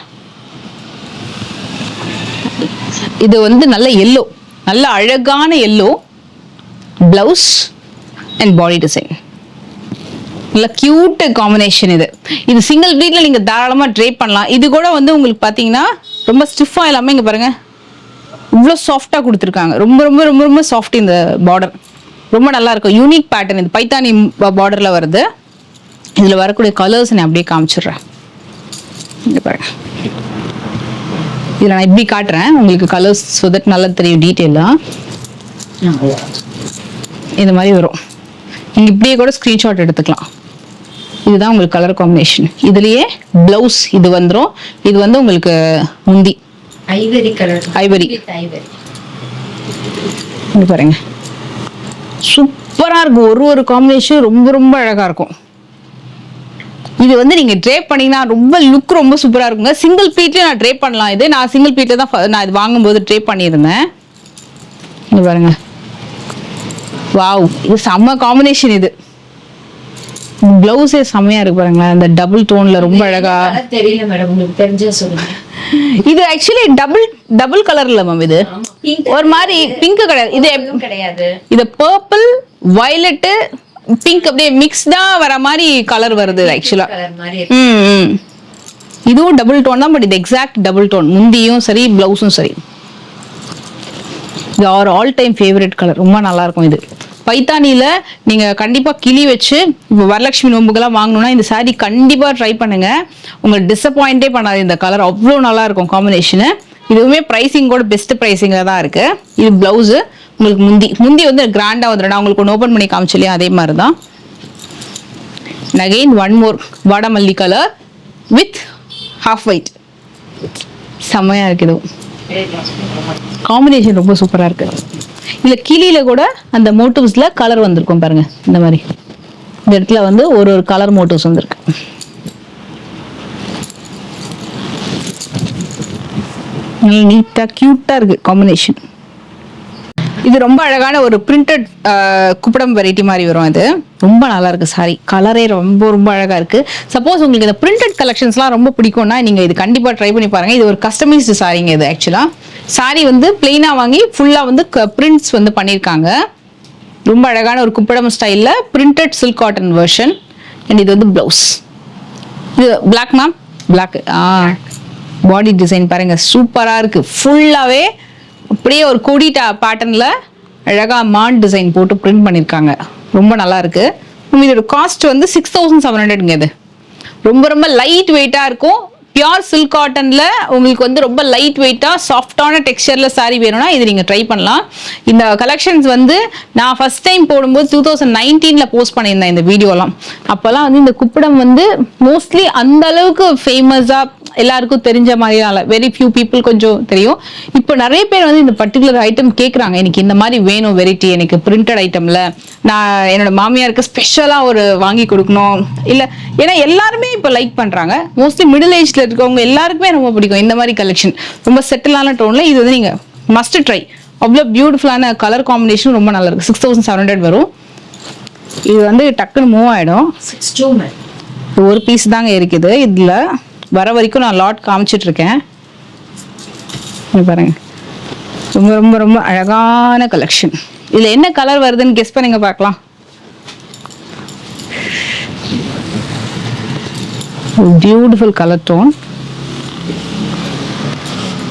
இது வந்து நல்ல எல்லோ, நல்ல அழகான yellow blouse and body design, நல்ல கியூட் காம்பினேஷன். இது சிங்கிள் ப்ளீட்ல நீங்க தாராளமா ட்ரை பண்ணலாம். இது கூட வந்து உங்களுக்கு பாத்தீங்கன்னா ரொம்ப ஸ்டிஃபா இல்லாம இங்க பாருங்க இவ்வளோ சாஃப்டா கொடுத்துருக்காங்க, ரொம்ப ரொம்ப ரொம்ப ரொம்ப சாஃப்ட். இந்த பார்டர் ரொம்ப நல்லா இருக்கும், யூனிக் பேட்டர்ன். இது பைத்தானி பார்டர்ல வருது. இதுல வரக்கூடிய கலர்ஸ் நான் அப்படியே காமிச்சிடுறேன். இங்க பாருங்க, இதில் நான் இப்படி காட்டுறேன் உங்களுக்கு கலர்ஸ், ஸோ தட் நல்லா தெரியும் டீட்டெயிலாக. இந்த மாதிரி வரும், நீங்கள் இப்படியே கூட ஸ்க்ரீன்ஷாட் எடுத்துக்கலாம். இதுதான் உங்களுக்கு கலர் காம்பினேஷன். இதுலேயே ப்ளவுஸ் இது வந்துடும். இது வந்து உங்களுக்கு முந்தி ஐவரி கலர், ஐவரி. இங்கே பாருங்க, சூப்பராக இருக்கும். ஒரு காம்பினேஷன் ரொம்ப ரொம்ப அழகாக இருக்கும். இது வந்து நீங்க ட்ரேப் பண்ணீங்கன்னா ரொம்ப லுக் ரொம்ப சூப்பரா இருக்குங்க. சிங்கிள் பீட்ல நான் ட்ரேப் பண்ணலாம். இது நான் சிங்கிள் பீட்ல தான் நான் இது வாங்கும்போது ட்ரேப் பண்ணியிருந்தேன். இங்க பாருங்க, வாவ், இது செம்ம காம்பினேஷன். இது பிளவுஸே செம்மையா இருக்கு பாருங்களேன், அந்த டபுள் டோன்ல ரொம்ப அழகா. தெரியல மேடம், உங்களுக்கு தெரிஞ்சா சொல்லுங்க. இது ஆக்சுவலி டபுள் கலர்ல மேம், இது ஒரு மாதிரி பிங்க் கிடையாது, இது கிடையாது, இது பர்பிள் வயலட் பிங்க் அப்படியே மிக்ஸ்டா வர மாதிரி கலர் வருது ஆக்சுவலா. இதுவும் டபுள் டோன் தான், பட் இது எக்ஸாக்ட் டபுள் டோன். முந்தியும் சரி பிளவுஸும் சரி. இது ஆல் டைம் ஃபேவரட் கலர், ரொம்ப நல்லா இருக்கும். இது பைத்தானியில நீங்க கண்டிப்பா கிளி வச்சு இப்போ வரலட்சுமி நோம்புக்கெல்லாம் வாங்கணும்னா இந்த சாரி கண்டிப்பா ட்ரை பண்ணுங்க, உங்களுக்கு டிசப்பாயிண்டே பண்ணாது. இந்த கலர் அவ்வளோ நல்லா இருக்கும் காம்பினேஷனு. இதுவுமே ப்ரைஸிங் கூட பெஸ்ட் ப்ரைஸிங்ல தான் இருக்கு. இது பிளவுஸ், உங்களுக்கு முந்தி வந்து கிராண்டா வந்துடும். நான் உங்களுக்கு ஒன்று ஓப்பன் பண்ணி காமிச்சலையும் அதே மாதிரி தான். அகைன் ஒன் மோர் வாடாமல்லி கலர் வித் ஹாஃப் ஒயிட், செம்மையா இருக்கு. இதுவும் காம்பினேஷன் ரொம்ப சூப்பரா இருக்கு. இதுல கிளியில கூட அந்த மோட்டிவ்ஸ்ல கலர் வந்திருக்கும் பாருங்க, இந்த மாதிரி இந்த இடத்துல வந்து ஒரு கலர் மோட்டிவ்ஸ் வந்திருக்கு. நீட்டா கியூட்டா இருக்கு காம்பினேஷன். இது ரொம்ப அழகான ஒரு பிரிண்டட் குப்படம் வெரைட்டி மாதிரி வரும். இது ரொம்ப நல்லா இருக்கு சாரி, கலரே ரொம்ப ரொம்ப அழகா இருக்கு. சப்போஸ் உங்களுக்கு இந்த பிரிண்டட் கலெக்ஷன்ஸ்லாம் ரொம்ப பிடிக்கும்னா நீங்க இது கண்டிப்பா ட்ரை பண்ணி பாருங்க. இது ஒரு கஸ்டமைஸ்டு சாரிங்க. இது ஆக்சுவலா சாரி வந்து பிளெயினா வாங்கி ஃபுல்லா வந்து பிரிண்ட்ஸ் வந்து பண்ணியிருக்காங்க. ரொம்ப அழகான ஒரு குப்படம் ஸ்டைல்ல printed silk cotton version. And இது வந்து பிளவுஸ். இது black ma'am, black. Body design பாருங்க சூப்பரா இருக்கு. ஃபுல்லாவே அப்படியே ஒரு கொடிட்டா பேட்டர்ன்ல அழகா மான் டிசைன் போட்டு பிரிண்ட் பண்ணிருக்காங்க. ரொம்ப நல்லா இருக்கு. இதோட காஸ்ட் வந்து 6700ங்க. இது ரொம்ப ரொம்ப லைட் வெயிட்டா இருக்கும். பியூர் சில்க் காட்டன்ல உங்களுக்கு வந்து ரொம்ப லைட் வெயிட்டா சாஃப்டான டெக்ஸ்சர்ல சாரி வேணும்னா இது நீங்க ட்ரை பண்ணலாம். இந்த கலெக்ஷன்ஸ் வந்து நான் ஃபர்ஸ்ட் டைம் போடும்போது 2019ல போஸ்ட் பண்ணியிருந்தேன் இந்த வீடியோலாம். அப்போல்லாம் வந்து இந்த குப்படம் வந்து மோஸ்ட்லி அந்த அளவுக்கு ஃபேமஸா எல்லாருக்கும் தெரிஞ்ச மாதிரியால வெரி ஃபியூ பீப்புள் கொஞ்சம் தெரியும். இப்போ நிறைய பேர் வந்து இந்த பர்டிகுலர் ஐட்டம் கேட்குறாங்க. எனக்கு இந்த மாதிரி வேணும் வெரைட்டி, எனக்கு பிரிண்டட் ஐட்டம்ல நான் என்னோட மாமியாருக்கு ஸ்பெஷலா ஒரு வாங்கி கொடுக்கணும். இல்ல ஏன்னா எல்லாருமே இப்போ லைக் பண்றாங்க. மோஸ்ட்லி மிடில் ஏஜ்ல இருக்கவங்க எல்லாருக்குமே ரொம்ப பிடிக்கும் இந்த மாதிரி கலெக்ஷன். ரொம்ப செட்டிலான டோன்ல இது வந்து நீங்க மஸ்ட் ட்ரை. அவ்வளோ பியூட்டிஃபுல்லான கலர் காம்பினேஷன் ரொம்ப நல்லா இருக்கு. 6700 வரும். இது வந்து டக்குன்னு மூவ் ஆயிடும். 62 ஒரு பீஸ் தாங்க இருக்குது. இதுல வர வரைக்கும் நான் லாட் காமிச்சிட்டு இருக்கேன். பாருங்க ரொம்ப ரொம்ப ரொம்ப அழகான கலெக்ஷன். இதுல என்ன கலர் வருதுன்னு கெஸ் பண்ணுங்க பார்க்கலாம். Beautiful colour tone.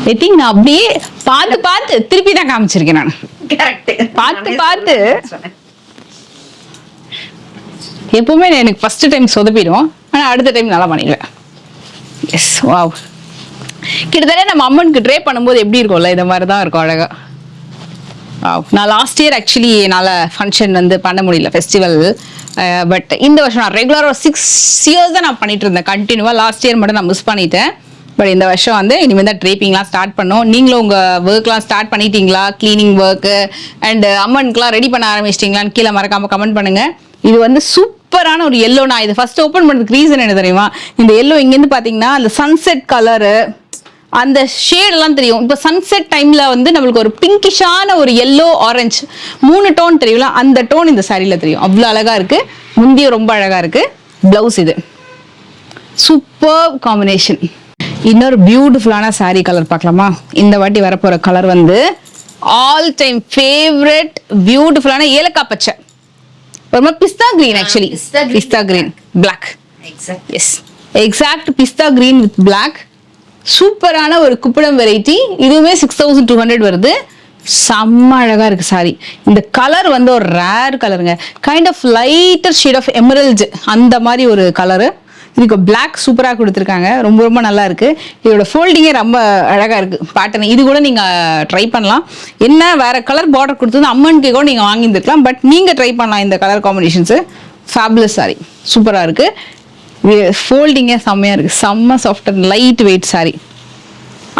I think நான் அப்படியே பார்த்து பார்த்து திருப்பி தான் காமிச்சிருக்கேன். நான் பார்த்து எப்பவுமே எனக்கு ஃபர்ஸ்ட் டைம் சொதப்பிடும், ஆனா அடுத்த டைம் நல்லா பண்ணிடுவேன். Yes, wow. கிட்டத்தட்ட நம்ம அம்மனுக்கு ட்ரே பண்ணும்போது எப்படி இருக்கும்ல இந்த மாதிரி தான் இருக்கும் அழகா. நான் லாஸ்ட் இயர் ஆக்சுவலி என்னால் ஃபங்க்ஷன் வந்து பண்ண முடியல ஃபெஸ்டிவல். பட் இந்த வருஷம் நான் ரெகுலராக ஒரு 6 years தான் நான் பண்ணிட்டு இருந்தேன் கண்டினியூவாக. லாஸ்ட் இயர் மட்டும் நான் மிஸ் பண்ணிட்டேன். பட் இந்த வருஷம் வந்து இனிமேல் தான் ட்ரேப்பிங்லாம் ஸ்டார்ட் பண்ணோம். நீங்களும் உங்கள் ஒர்க்லாம் ஸ்டார்ட் பண்ணிட்டீங்களா? கிளீனிங் ஒர்க்கு அண்ட் அம்மனுக்குலாம் ரெடி பண்ண ஆரம்பிச்சிட்டிங்களான்னு கீழே மறக்காமல் கமெண்ட் பண்ணுங்கள். இது வந்து சூப்பரான ஒரு எல்லோ. நான் இது ஃபர்ஸ்ட் ஓப்பன் பண்ணுறதுக்கு ரீசன் என்ன தெரியுமா? இந்த எல்லோ இங்கேருந்து பார்த்தீங்கன்னா அந்த சன்செட் கலரு அந்த ஷேடெல்லாம் தெரியும். இப்போ சன்செட் டைம்ல வந்து நம்மளுக்கு ஒரு பிங்கிஷான ஒரு எல்லோ ஆரஞ்சு 3 டோன் தெரியும்ல, அந்த டோன் இந்த சாரியில தெரியும். அவ்வளோ அழகா இருக்கு. முந்தியும் ரொம்ப அழகா இருக்கு. பிளவுஸ் இது சூப்பர் காம்பினேஷன். இன்னொரு பியூட்டிஃபுல்லான சாரி கலர் பார்க்கலாமா? இந்த வாட்டி வரப்போற கலர் வந்து ஆல் டைம் ஃபேவரட் பியூட்டிஃபுல்லான ஏலக்காய் பச்சை. ஒரு pista green. Actually pista green black. Yes, exact pista green with black. சூப்பரான ஒரு குப்படம் வெரைட்டி. இதுவுமே 6200 வருது. செம்ம அழகா இருக்கு சாரி. இந்த கலர் வந்து ஒரு ரேர் கலருங்க. Kind of lighter shade of emerald அந்த மாதிரி ஒரு கலரு. இதுக்கு பிளாக் சூப்பராக கொடுத்துருக்காங்க. ரொம்ப ரொம்ப நல்லா இருக்கு. இதோட ஃபோல்டிங்கே ரொம்ப அழகா இருக்கு பேட்டர்ன். இது கூட நீங்க ட்ரை பண்ணலாம். என்ன வேற கலர் பார்டர் கொடுத்தது அம்மனுக்கு கூட நீங்க வாங்கியிருந்துருக்கலாம். பட் நீங்க ட்ரை பண்ணலாம் இந்த கலர் காம்பினேஷன்ஸ். ஃபேபுலஸ் சாரி, சூப்பரா இருக்கு. ஃபோல்டிங்கே செம்மையா இருக்கு. செம்ம soft and light weight sorry.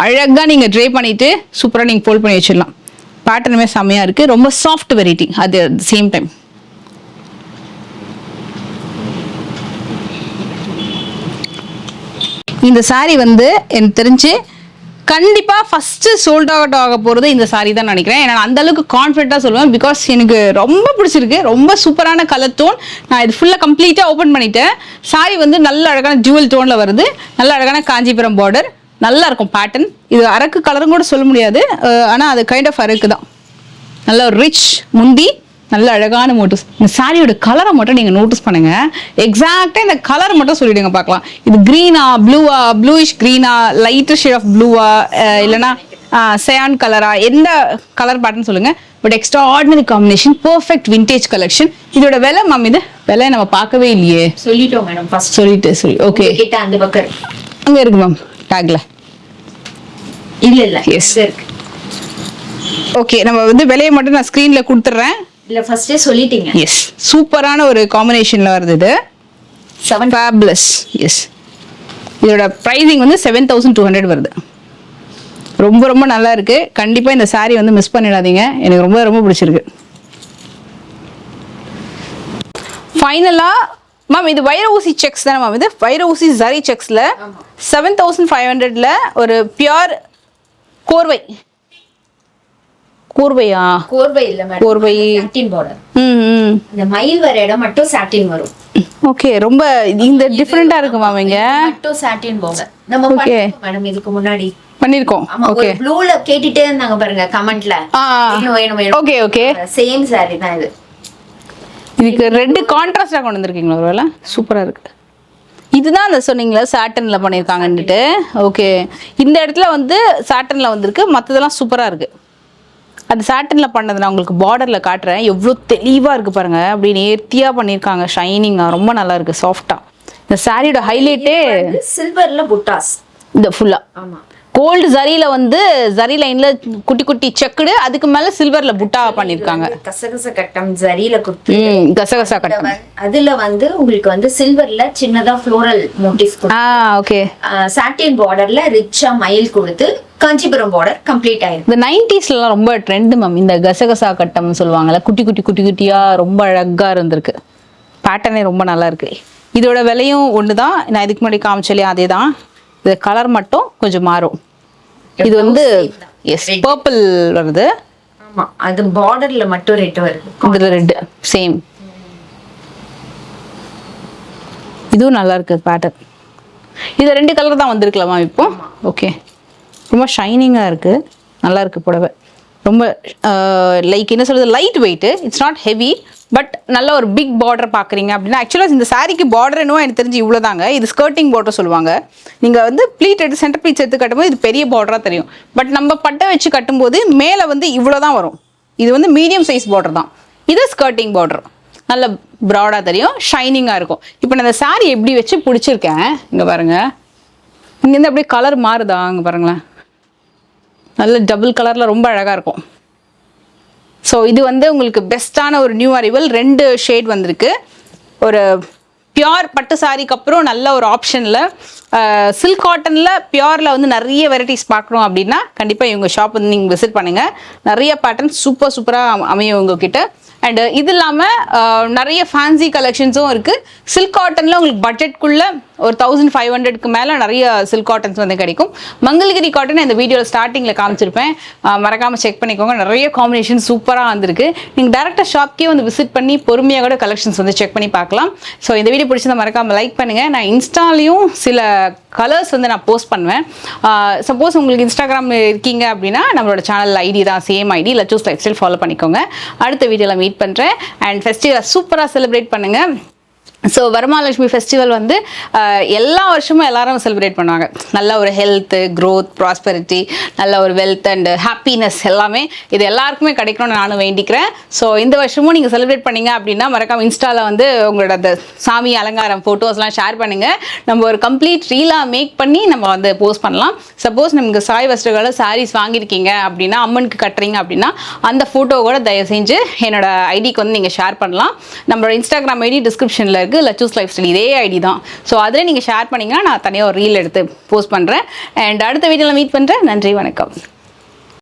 அழகா நீங்க ட்ரை பண்ணிட்டு சூப்பரா நீங்க ஃபோல்ட் பண்ணி வச்சிடலாம். பேட்டர்னுமே செம்மையா இருக்கு. ரொம்ப சாஃப்ட் வெரைட்டி அது சேம் டைம். இந்த சாரி வந்து எனக்கு தெரிஞ்சு கண்டிப்பா ஃபர்ஸ்ட் சோல்ட் அவுட் ஆக போறது இந்த சாரி தான் நினைக்கிறேன். ஏன்னா அந்த அளவுக்கு கான்ஃபிடென்ட்டா சொல்லுவேன். பிகாஸ் எனக்கு ரொம்ப பிடிச்சிருக்கு. ரொம்ப சூப்பரான கலர் டோன். நான் இது ஃபுல்லா கம்ப்ளீட்டா ஓபன் பண்ணிட்டேன். சாரி வந்து நல்ல அழகான ஜுவல் டோன்ல வருது. நல்ல அழகான காஞ்சிபுரம் பார்டர். நல்லா இருக்கும் பேட்டர்ன். இது அரக்கு கலரும் கூட சொல்ல முடியாது, ஆனா அது கைண்ட் ஆஃப் அரக்கு தான். நல்ல ஒரு ரிச் முந்தி, நல்ல அழகான மோட்டிவ்ஸ். இந்த சாரியோட கலரை மட்டும் நீங்க நோட்டீஸ் பண்ணுங்க. எக்ஸாக்டா இந்த கலர் மட்டும் சொல்லிடுங்க பார்க்கலாம். இது கிரீனா, ப்ளூவா, ப்ளூயிஷ் கிரீனா, லைட்டர் ஷேட் ஆஃப் ப்ளூவா, இல்லைன்னா சயான் கலரா, எந்த கலர் பேட்டர்ன் சொல்லுங்க. But extra ordinary combination, perfect vintage collection. இதோட விலை மேம், இது விலை நம்ம பார்க்கவே இல்லையே. சொல்லிட்டோம் மேடம் ஃபர்ஸ்ட். சொல்லி ஓகே. அந்த பக்கம் அங்க இருக்கு மேம் டாக்ல. இல்ல எஸ் இருக்கு. ஓகே, நம்ம வந்து விலையை மட்டும் நான் ஸ்கிரீன்ல கொடுத்துறேன். இல்ல ஃபர்ஸ்டே சொல்லிட்டீங்க. எஸ், சூப்பரான ஒரு காம்பினேஷன்ல வருது இது. 7 ஃபேபுலஸ். எஸ், இதோட பிரைசிங் வந்து 7200 வருது. ரொம்ப ரொம்ப நல்லா இருக்கு. கண்டிப்பா இந்த saree வந்து மிஸ் பண்ணிடாதீங்க. எனக்கு ரொம்ப ரொம்ப பிடிச்சிருக்கு. ஃபைனலா மேம் இது வைர ஊசி செக்ஸ் தானே மேம்? இது வைர ஊசி ஜரி செக்ஸ்ல 7500ல ஒரு பியூர் கோர்வை. கோர்வையா? கோர்வை இல்ல மேடம், கோர்வை சாட்டின் பார்டர். அந்த மயில் வர இடம் மட்டும் சாட்டின் வரும். ஓகே, ரொம்ப இந்த டிஃபரெண்டா இருக்கு மேம். இங்க மட்டும் சாட்டின் பார்டர் நம்ம பண்ணிருக்கோம் மேடம். இதுக்கு முன்னாடி பண்ணிருக்கோம். ஓகே, ப்ளூல கேட்டிட்டே இருந்தாங்க பாருங்க கமெண்ட்ல. வேணும் வேணும். ஓகே ஓகே, சேம் saree தான் இது. இதுக்கு ரெண்டு கான்ட்ராஸ்டாக கொண்டு வந்திருக்கீங்களா ஒருவேளை? சூப்பராக இருக்குது. இதுதான் அந்த சொன்னீங்களா சாட்டனில் பண்ணியிருக்காங்கன்னுட்டு. ஓகே, இந்த இடத்துல வந்து சாட்டனில் வந்திருக்கு, மற்றதெல்லாம் சூப்பராக இருக்குது. அது சாட்டனில் பண்ணது நான் உங்களுக்கு பார்டரில் காட்டுறேன். எவ்வளோ தெளிவாக இருக்குது பாருங்கள், அப்படி நேர்த்தியாக பண்ணியிருக்காங்க, ஷைனிங்காக ரொம்ப நல்லா இருக்குது, சாஃப்டாக. இந்த சாரியோட ஹைலைட்டே சில்வரில் புட்டாஸ். இந்த ஃபுல்லாக ஆமாம், கோல்டு ஜரியில வந்து ஜரி லைன்ல குட்டி குட்டி செக்குடு, அதுக்கு மேல சில்வர்ல புட்டா பண்ணிருக்காங்க. கசகச கட்டம் ஜரியில குத்தி கசகசா கட்டம். அதுல வந்து உங்களுக்கு வந்து சில்வர்ல சின்னதா ஃப்ளோரல் மோட்டிஃப். ஓகே. சாட்டின் பார்டர்ல ரிச்சா மயில் கொடுத்து காஞ்சிபுரம் பார்டர் கம்ப்ளீட் ஆயிருக்கு. இந்த 90sலாம் ரொம்ப ட்ரெண்ட் மேம், இந்த கசகசா கட்டம் சொல்லுவாங்கல்ல, குட்டி குட்டி குட்டி குட்டியா ரொம்ப அழகா இருந்திருக்கு. பேட்டர்னே ரொம்ப நல்லா இருக்கு. இதோட விலையும் ஒண்ணுதான், நான் இதுக்கு முன்னாடி காமிச்சலையும் அதே தான். இது கலர் மட்டும் கொஞ்சம் மாறும். இது வந்து எஸ் பர்பிள் வருது. ஆமா, அது பார்டர்ல மட்டும் ரெட் வருது, இதுல ரெட் சேம். இதுவும் நல்லா இருக்கு பேட்டர்ன். இது 2 கலர் தான் வந்திருக்கலாமா இப்போ? ஓகே, ரொம்ப ஷைனிங்கா இருக்கு, நல்லா இருக்கு புடவை. ரொம்ப லைக் என்ன சொல்றது, light weight, it's not heavy, but நல்ல ஒரு பிக் பார்டர் பார்க்குறீங்க அப்படின்னா. ஆக்சுவலாக இந்த சாரிக்கு பார்டர் என்னவோ எனக்கு தெரிஞ்சு இவ்வளோ தாங்க. இது ஸ்கர்ட்டிங் பார்டர் சொல்லுவாங்க. நீங்கள் வந்து ப்ளீட் எடுத்து சென்டர் ப்ளீட்ஸ் எடுத்து கட்டும்போது இது பெரிய பார்டராக தெரியும். பட் நம்ம பட்டை வச்சு கட்டும்போது மேலே வந்து இவ்வளோ தான் வரும். இது வந்து மீடியம் சைஸ் பார்டர் தான். இது ஸ்கர்ட்டிங் பார்டர், நல்ல ப்ராடாக தெரியும், ஷைனிங்காக இருக்கும். இப்போ நான் இந்த சாரி எப்படி வச்சு பிடிச்சிருக்கேன், இங்கே பாருங்கள். இங்கேருந்து அப்படியே கலர் மாறுதா, அங்கே பாருங்களேன், நல்ல டபுள் கலரில் ரொம்ப அழகாக இருக்கும். ஸோ இது வந்து உங்களுக்கு பெஸ்ட்டான ஒரு நியூ அரைவல். 2 ஷேட் வந்திருக்கு. ஒரு பியோர் பட்டு சாரிக்கு அப்புறம் நல்ல ஒரு ஆப்ஷனில் சில்க் காட்டனில் பியோரில் வந்து நிறைய வெரைட்டிஸ் பார்க்கணும் அப்படின்னா கண்டிப்பாக இவங்க ஷாப் வந்து நீங்கள் விசிட் பண்ணுங்கள். நிறைய பேட்டர்ன் சூப்பராக அமையும் உங்ககிட்ட. அண்ட் இது இல்லாமல் நிறைய ஃபேன்சி கலெக்ஷன்ஸும் இருக்குது. சில்க் காட்டனில் உங்களுக்கு பட்ஜெட்குள்ளே ஒரு 1500க்கு மேலே நிறைய சில்க் காட்டன்ஸ் வந்து கிடைக்கும். மங்கல்கிரி காட்டன் இந்த வீடியோவில் ஸ்டார்டிங்கில் காமிச்சிருப்பேன், மறக்காமல் செக் பண்ணிக்கோங்க. நிறைய காம்பினேஷன் சூப்பராக வந்திருக்கு. நீங்கள் டேரெக்டாக ஷாப்க்கே வந்து விசிட் பண்ணி பொறுமையாக கூட கலெக்ஷன்ஸ் வந்து செக் பண்ணி பார்க்கலாம். ஸோ இந்த வீடியோ பிடிச்சிருந்தா மறக்காமல் லைக் பண்ணுங்கள். நான் இன்ஸ்டாலையும் சில கலர்ஸ் வந்து நான் போஸ்ட் பண்ணுவேன். சப்போஸ் உங்களுக்கு இன்ஸ்டாகிராம் இருக்கீங்க அப்படின்னா நம்மளோட சேனல் ஐடி தான், same ID, Lachu's lifestyle, follow பண்ணிக்கோங்க. அடுத்த வீடியோவில் மீட் பண்ணுறேன். அண்ட் ஃபெஸ்டிவலை சூப்பராக செலிப்ரேட் பண்ணுங்கள். ஸோ வரமகாலட்சுமி ஃபெஸ்டிவல் வந்து எல்லா வருஷமும் எல்லாரும் செலிப்ரேட் பண்ணுவாங்க. நல்ல ஒரு ஹெல்த்து, க்ரோத், ப்ராஸ்பெரிட்டி, நல்ல ஒரு வெல்த் அண்ட் ஹாப்பினஸ் எல்லாமே இது எல்லாருக்குமே கிடைக்கணும்னு நானும் வேண்டிக்கிறேன். ஸோ இந்த வருஷமும் நீங்கள் செலிப்ரேட் பண்ணீங்க அப்படின்னா மறக்காம இன்ஸ்டாவில் வந்து உங்களோட அந்த சாமி அலங்காரம் ஃபோட்டோஸ்லாம் ஷேர் பண்ணுங்கள். நம்ம ஒரு கம்ப்ளீட் ரீலாக மேக் பண்ணி நம்ம வந்து போஸ்ட் பண்ணலாம். சப்போஸ் நமக்கு சாய் வஸ்திரகால சாரீஸ் வாங்கியிருக்கீங்க அப்படின்னா, அம்மனுக்கு கட்டுறீங்க அப்படின்னா, அந்த ஃபோட்டோ கூட தயவு செஞ்சு என்னோட ஐடிக்கு வந்து நீங்கள் ஷேர் பண்ணலாம். நம்மளோட இன்ஸ்டாகிராம் ஐடி டிஸ்கிரிப்ஷனில் இருக்குது, லச்சூஸ் லைஃப் ஸ்டைல், இதே ஐடி தான். ஸோ அதில் நீங்கள் ஷேர் பண்ணிங்கன்னா நான் தனியாக ஒரு ரீல் எடுத்து போஸ்ட் பண்ணுறேன். அண்ட் அடுத்த வீடியோவில் மீட் பண்ணுறேன். நன்றி, வணக்கம்.